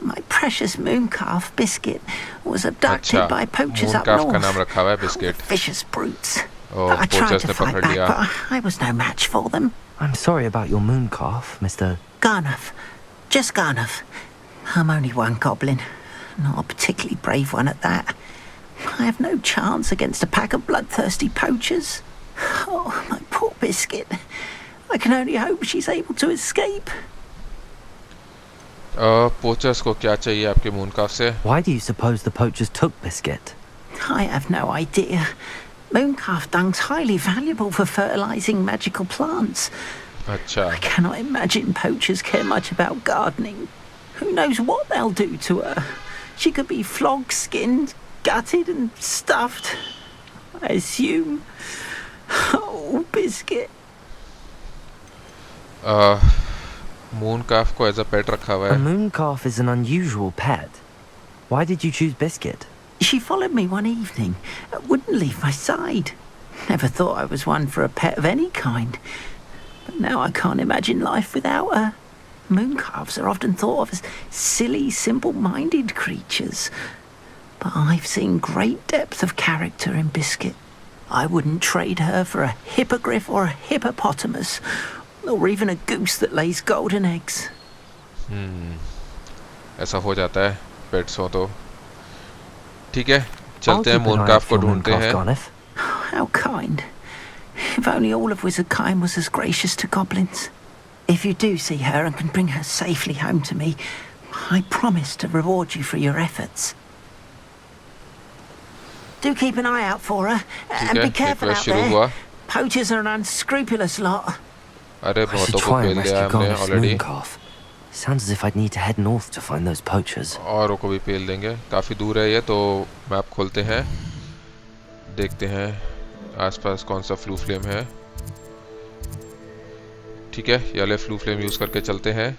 My precious mooncalf, Biscuit, was abducted by poachers up mooncalf north. का नाम रखा हुआ है biscuit. Vicious brutes. I tried to fight back, but I was no match for them. I'm sorry about your mooncalf, Mr. Garnuff. Just Garnuff. I'm only one goblin. Not a particularly brave one at that. I have no chance against a pack of bloodthirsty poachers. Oh, my poor Biscuit. I can only hope she's able to escape. Poachers को क्या चाहिए आपके मूनकाफ से? Why do you suppose the poachers took Biscuit? I have no idea. Mooncalf dung's highly valuable for fertilizing magical plants. अच्छा. I cannot imagine poachers care much about gardening. Who knows what they'll do to her? She could be flogged, skinned, gutted and stuffed. I assume. Oh, Biscuit. मूनकाफ को as a पेट रखा हुआ है. A mooncalf is an unusual pet. Why did you choose Biscuit? She followed me one evening, wouldn't leave my side. Never thought I was one for a pet of any kind. But now I can't imagine life without her. Mooncalves are often thought of as silly, simple-minded creatures. But I've seen great depth of character in Biscuit. I wouldn't trade her for a hippogriff or a hippopotamus, or even a goose that lays golden eggs. ऐसा हो जाता है pets हो तो. ठीक है, चलते हैं, मूनकाफ को ढूंढते हैं. How kind. If only all of Wizardkind was as gracious to goblins. If you do see her and can bring her safely home to me, I promise to reward you for your efforts. Do keep an eye out for her, and be careful out there. Poachers are an unscrupulous lot. अरे बहुतों को पेल दिया हमने already. Sounds as if I'd need to head north to find those poachers. औरों को भी पेल देंगे. काफी दूर है ये, तो मैप खोलते हैं, देखते हैं आसपास कौन सा फ्लू फ्लेम है. ठीक है, ये वाले फ्लू फ्लेम यूज करके चलते हैं.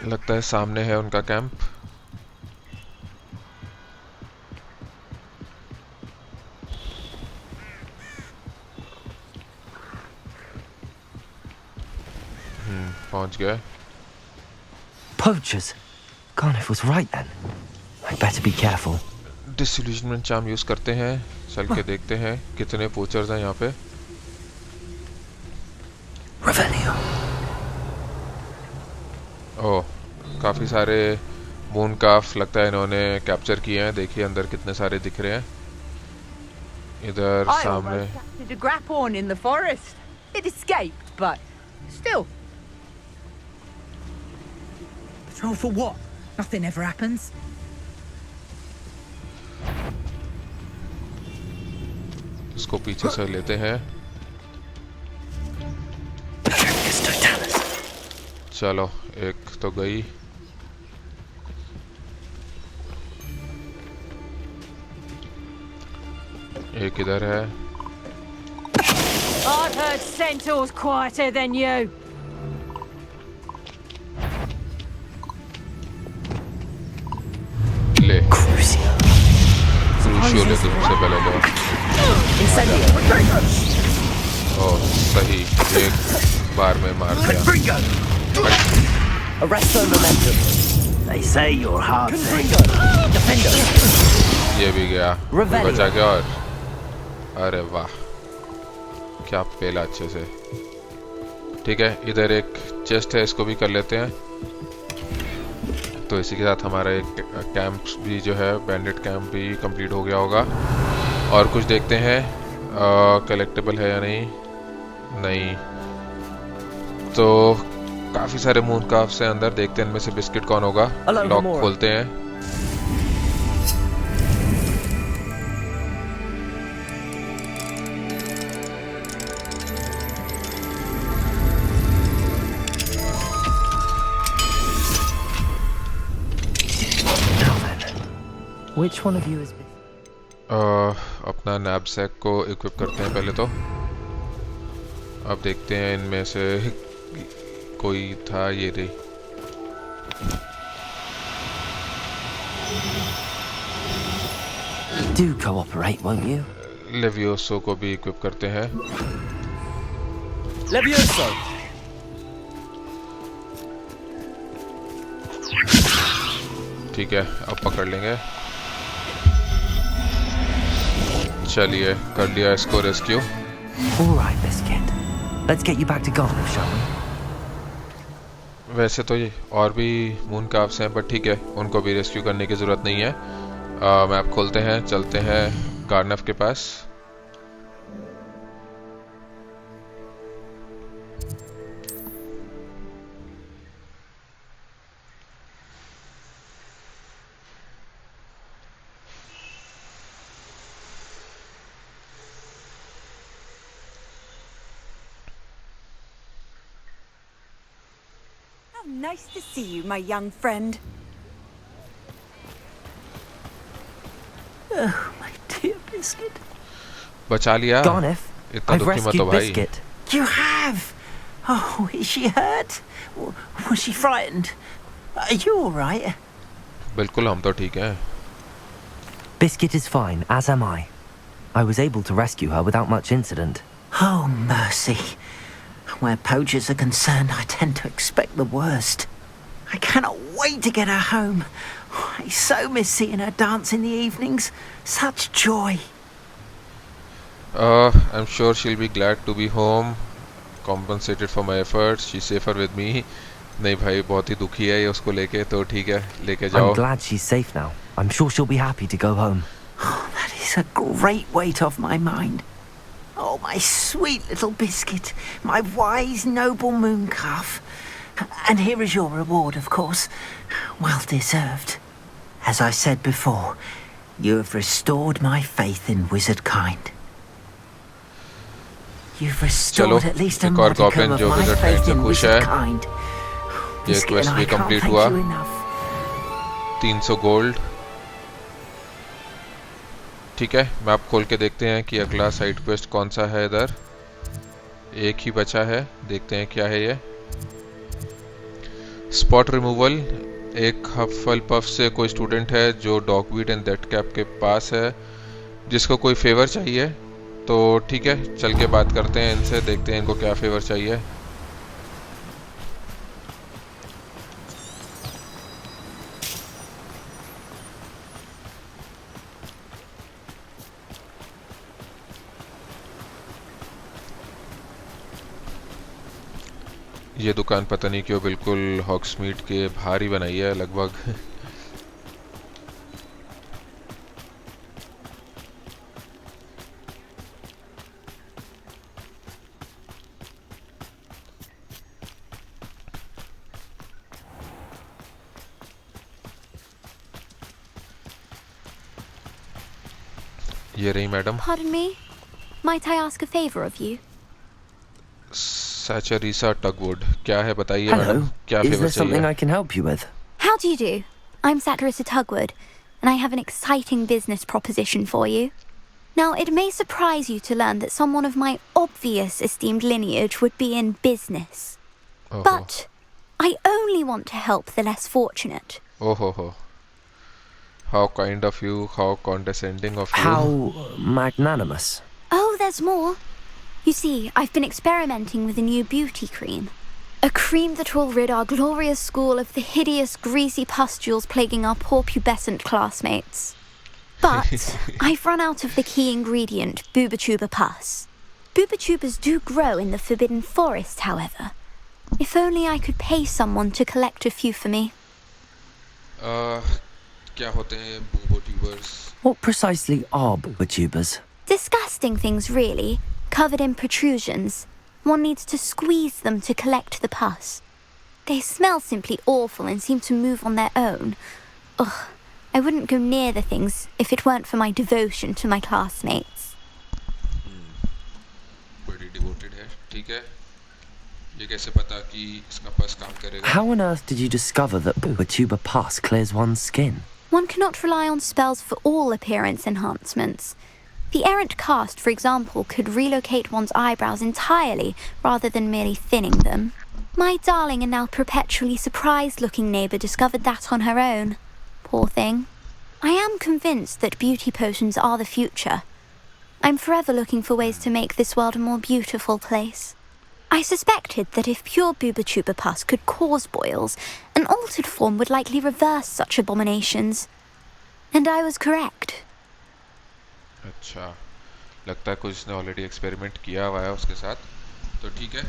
लगता है सामने है उनका कैंप. पहुंच गए. Poachers. Garniff was right then. I'd better be careful. Disillusionment charm use करते हैं, चल के देखते हैं कितने पोचर्स हैं यहाँ पे। Revelio. ओह, काफी सारे मून काफ लगता है इन्होंने कैप्चर किए हैं। देखिए अंदर कितने सारे दिख रहे हैं। इधर सामने A grapphorn in the forest. It escaped, but still. Patrol for what? Nothing ever happens. इसको पीछे से लेते हैं। चलो, एक तो गई। एक इधर है। I've heard centaurs quieter than you. ले क्रूशियो ले सबसे पहले लो। ओह सही, एक बार में मार दिया। Arresto momentum. They say you're hard. Defender. ये भी गया, बचा गया। और अरे वाह, क्या पेला अच्छे से। ठीक है, इधर एक चेस्ट है, इसको भी कर लेते हैं। तो इसी के साथ हमारा एक कैंप भी जो है, बैंडिट कैंप भी कंप्लीट हो गया होगा। और कुछ देखते हैं कलेक्टेबल है या नहीं। नहीं, तो काफी सारे मून काफ्स हैं अंदर। देखते हैं इनमें से बिस्किट कौन होगा। लॉक खोलते हैं। Which one of you is अपना नैपसैक को इक्विप करते हैं पहले तो। अब देखते हैं इनमें से कोई था। ये रही। Do cooperate, won't you? लेवियोसो को भी इक्विप करते हैं। Levioso. ठीक है, अब पकड़ लेंगे। चलिए, कर लिया इसको rescue. All right, Biscuit. Let's get you back to Garniff, shall we? वैसे तो ये और भी मून काफ्स हैं, बट ठीक है, उनको भी रेस्क्यू करने की ज़रूरत नहीं है। मैप खोलते हैं, चलते हैं गार्नफ के पास। Nice to see you, my young friend. Oh, my dear Biscuit. बचा लिया। Garniff, इतना I've दुखी मत हो rescued भाई। Biscuit. You have? Oh, is she hurt? Was she frightened? Are you all right? बिल्कुल, हम तो ठीक हैं। Biscuit is fine, as am I. I was able to rescue her without much incident. Oh, mercy. Where poachers are concerned, I tend to expect the worst. I cannot wait to get her home. I so miss seeing her dance in the evenings. Such joy. I'm sure she'll be glad to be home. Compensated for my efforts. She's safer with me. नहीं भाई, बहुत ही दुखी है ये उसको लेके, तो ठीक है, लेके जाओ। I'm glad she's safe now. I'm sure she'll be happy to go home. Oh, that is a great weight off my mind. Oh, my sweet little Biscuit, my wise, noble moon calf. And here is your reward, of course. Well deserved. As I said before, you have restored my faith in wizard kind. You've restored at least a modicum of my faith in wizard kind. ये quest भी complete हुआ। 300 gold. ठीक है, map खोल के देखते हैं कि अगला साइड क्वेस्ट कौन सा है। इधर एक ही बचा है, देखते हैं क्या है ये। Spot removal. एक हफल पफ से कोई स्टूडेंट है जो डॉगवीट एंड डेड कैप के पास है, जिसको कोई फेवर चाहिए। तो ठीक है, चल के बात करते हैं इनसे, देखते हैं इनको क्या फेवर चाहिए। ये दुकान पता नहीं क्यों बिल्कुल हॉग्समीड के बाहर ही बनाई है लगभग। ये रही madam. Pardon me? Might I ask a favor of you? सैचरीसा टगवुड, क्या है बताइए Hello. मैडम, क्या Is फेवर there something चाहिए? I can help you with? How do you do? I'm Saccharissa Tugwood, and I have an exciting business proposition for you. Now, it may surprise you to learn that someone of my obvious esteemed lineage would be in business. ओहो, But I only want to help the less fortunate. ओहो, how kind of you, how condescending of you. How magnanimous. Oh, there's more. You see, I've been experimenting with a new beauty cream. A cream that will rid our glorious school of the hideous, greasy pustules plaguing our poor pubescent classmates. But I've run out of the key ingredient, Booba pus. Boobatuber's do grow in the Forbidden Forest, however. If only I could pay someone to collect a few for me. क्या होते हैं booba-tubers? What precisely are booba-tubers? Disgusting things, really, covered in protrusions. One needs to squeeze them to collect the pus. They smell simply awful and seem to move on their own. Ugh, I wouldn't go near the things if it weren't for my devotion to my classmates. बड़ी devoted है, ठीक है। ये कैसे पता कि इसका पस काम करेगा? How on earth did you discover that booba-tuber pus clears one's skin? One cannot rely on spells for all appearance enhancements. The errant cast, for example, could relocate one's eyebrows entirely rather than merely thinning them. My darling and now perpetually surprised-looking neighbour discovered that on her own. Poor thing. I am convinced that beauty potions are the future. I'm forever looking for ways to make this world a more beautiful place. I suspected that if pure booba-tuber pus could cause boils, an altered form would likely reverse such abominations. And I was correct. अच्छा, लगता है कुछ ने already experiment किया हुआ है उसके साथ, तो ठीक है।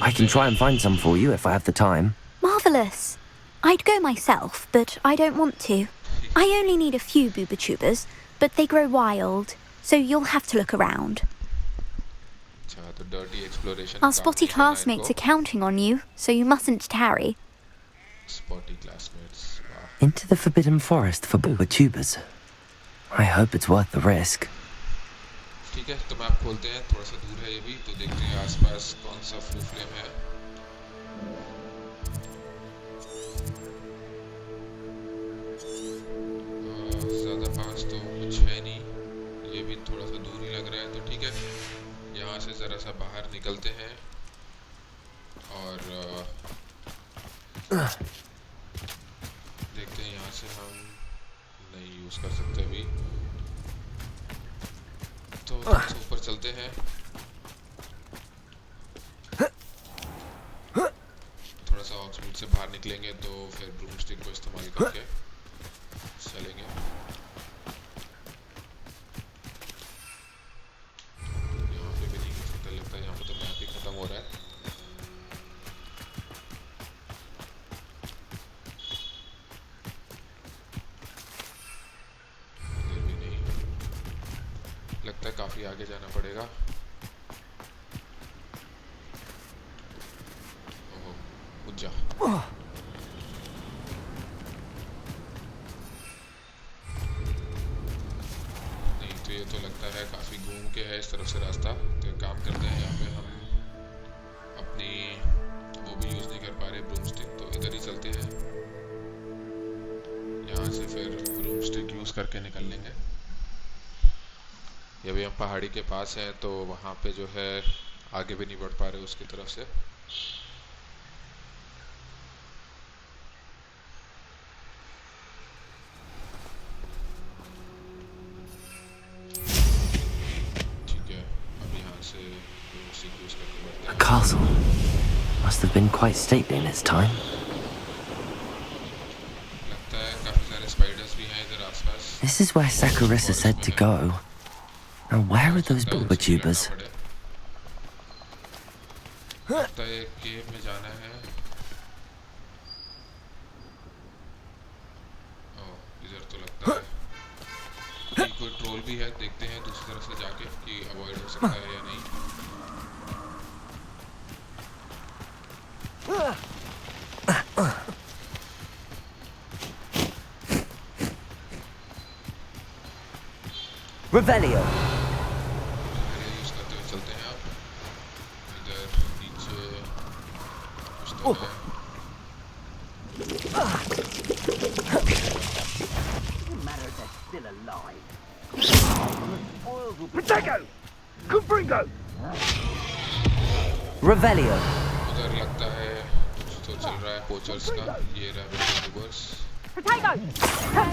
I can try and find some for you if I have the time. Marvellous. I'd go myself, but I don't want to. I only need a few booba-tubers, but they grow wild, so you'll have to look around. अच्छा, तो dirty exploration Our spotty classmates are counting on you, so you mustn't tarry. Spotty classmates, वाह। Into the Forbidden Forest for booba-tubers. I hope it's worth the risk. ठीक है, तो map खोलते हैं, थोड़ा सा दूर है ये भी, तो देखते हैं आसपास कौन सा फ्लू फ्लेम है। ज़्यादा पास तो कुछ है नहीं, ये भी थोड़ा सा दूर ही लग रहा है, तो ठीक है, यहाँ से ज़रा सा बाहर निकलते हैं और देखते हैं यहाँ से हम नहीं यूज़ कर सकते अभी, तो थोड़ा सा ऊपर चलते हैं, थोड़ा सा हॉग्समीड से बाहर निकलेंगे तो फिर ब्रूमस्टिक को इस्तेमाल करके चलेंगे। यहाँ पे भी नहीं कर सकते, लगता है यहाँ पे तो मैप ही खत्म हो रहा है। इधर भी नहीं, लगता है काफी आगे जाना पड़ेगा। ओहो, उठ जा। नहीं तो ये तो लगता है काफी घूम के है इस तरफ से रास्ता, तो एक काम करते हैं, यहाँ पे हम अपनी वो भी यूज नहीं कर पा रहे ब्रूमस्टिक, तो इधर ही चलते हैं, यहाँ से फिर ब्रूमस्टिक यूज करके निकल लेंगे। ये भी हम पहाड़ी के पास हैं, तो वहाँ पे जो है आगे भी नहीं बढ़ पा रहे उसकी तरफ से। ठीक है, अब यहाँ से ब्रूमस्टिक यूज करके बढ़ते A हैं। castle. Must have been quite stately in its time. लगता है काफी सारे स्पाइडर्स भी हैं इधर आसपास। This is where Saccharissa said to go. Now where are those booba-tubers? लगता है केव में जाना है। इधर तो लगता है कि कोई ट्रोल भी है, देखते हैं दूसरी तरफ से जाके कि अवॉइड हो सकता है या नहीं। Revelio. यूज करते हुए चलते हैं आप। इधर नीचे कुछ तो है। Revelio. उधर लगता है कुछ तो चल रहा है पोचर्स का। ये रहा universe.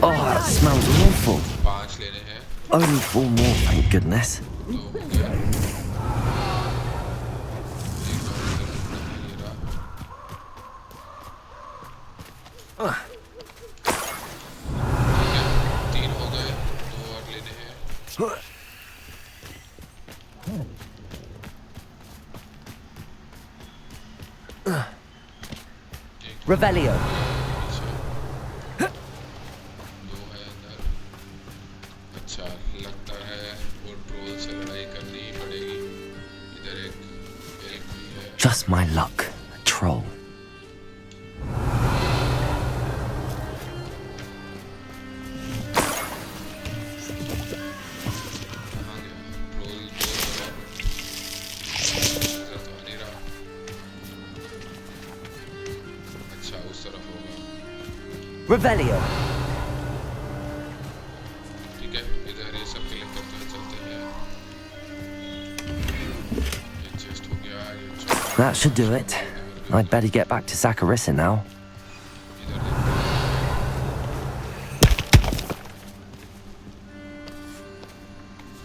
Oh, that smells awful. 5 लेने हैं। Only 4 more, thank goodness. तो हो गया। एक और इधर ढूंढना है, ये रहा। ठीक है, 3 हो गए, 2 और लेने हैं। Revelio. 2 है अंदर। अच्छा, लगता है वो ट्रोल से लड़ाई करनी ही पड़ेगी। इधर एक भी है। Just my luck. A troll. कहाँ गया? ट्रोल है। इधर तो आ नहीं रहा। अच्छा, उस तरफ होगा। Revelio. ठीक है, इधर ये सब क्लिक करते हुए चलते हैं। ये चेस्ट हो गया, ये chest. That should do it. I'd better get back to Saccharissa now. इधर देखते हैं।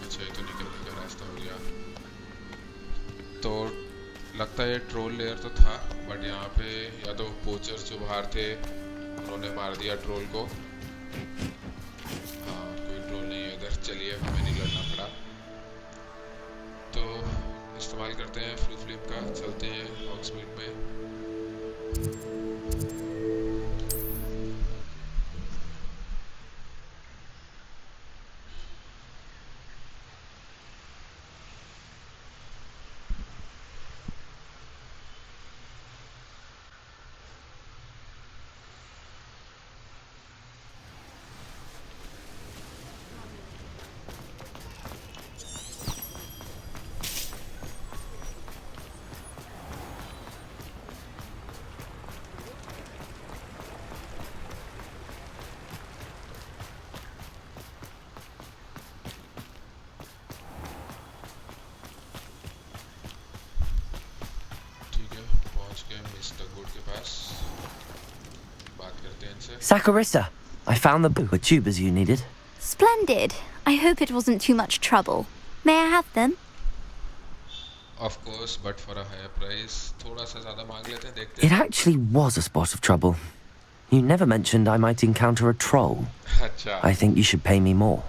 अच्छा, ये तो निकलने का रास्ता हो गया। तो लगता है ट्रोल लेयर तो था, बट यहाँ पे या तो पोचर्स जो बाहर थे उन्होंने मार दिया ट्रोल को। हाँ, कोई ट्रोल नहीं है इधर। चलिए, हमें नहीं लड़ना पड़ा। तो इस्तेमाल करते हैं फ्लू फ्लिप का। चलते हैं हॉग्समीड में। Saccharissa, I found the book with tubers you needed. Splendid. I hope it wasn't too much trouble. May I have them? Of course, but for a higher price. थोड़ा सा ज़्यादा मांग लेते हैं, देखते It हैं। actually was a spot of trouble. You never mentioned I might encounter a troll. अच्छा। I think you should pay me more.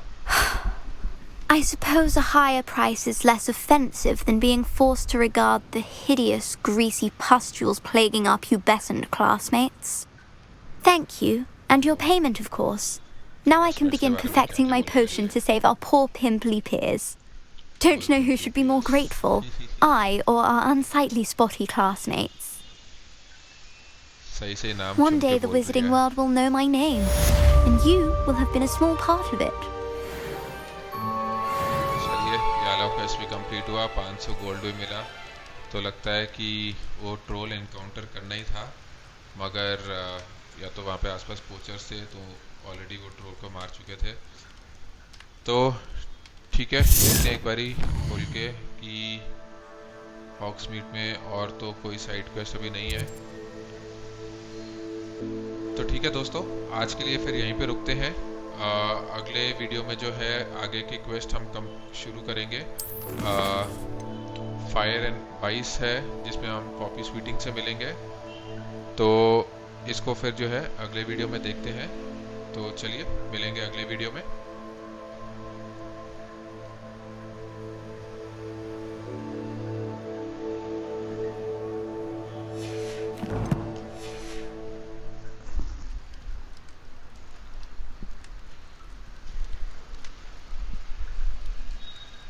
I suppose a higher price is less offensive than being forced to regard the hideous, greasy pustules plaguing our pubescent classmates. Thank you, and your payment, of course. Now I can begin perfecting my potion to save our poor pimply peers. Don't know who should be more grateful, I or our unsightly spotty classmates. सही से नाम One चुन के day the बोल wizarding दिया। world will know my name, and you will have been a small part of it. चलिए, याला quest भी कंप्लीट हुआ, 500 गोल्ड भी मिला। तो लगता है कि वो ट्रोल एनकाउंटर करना ही था, मगर या तो वहाँ पे आसपास पोचर्स थे तो ऑलरेडी वो ट्रोल को मार चुके थे। तो ठीक है, देखते हैं एक बारी खोल के कि हॉग्समीड में और तो कोई साइड क्वेस्ट अभी नहीं है। तो ठीक है दोस्तों, आज के लिए फिर यहीं पे रुकते हैं। अगले वीडियो में जो है आगे की क्वेस्ट हम शुरू करेंगे। फायर एंड वाइस है जिसमें हम पॉपी स्वीटिंग से मिलेंगे। तो इसको फिर जो है अगले वीडियो में देखते हैं। तो चलिए, मिलेंगे अगले वीडियो में।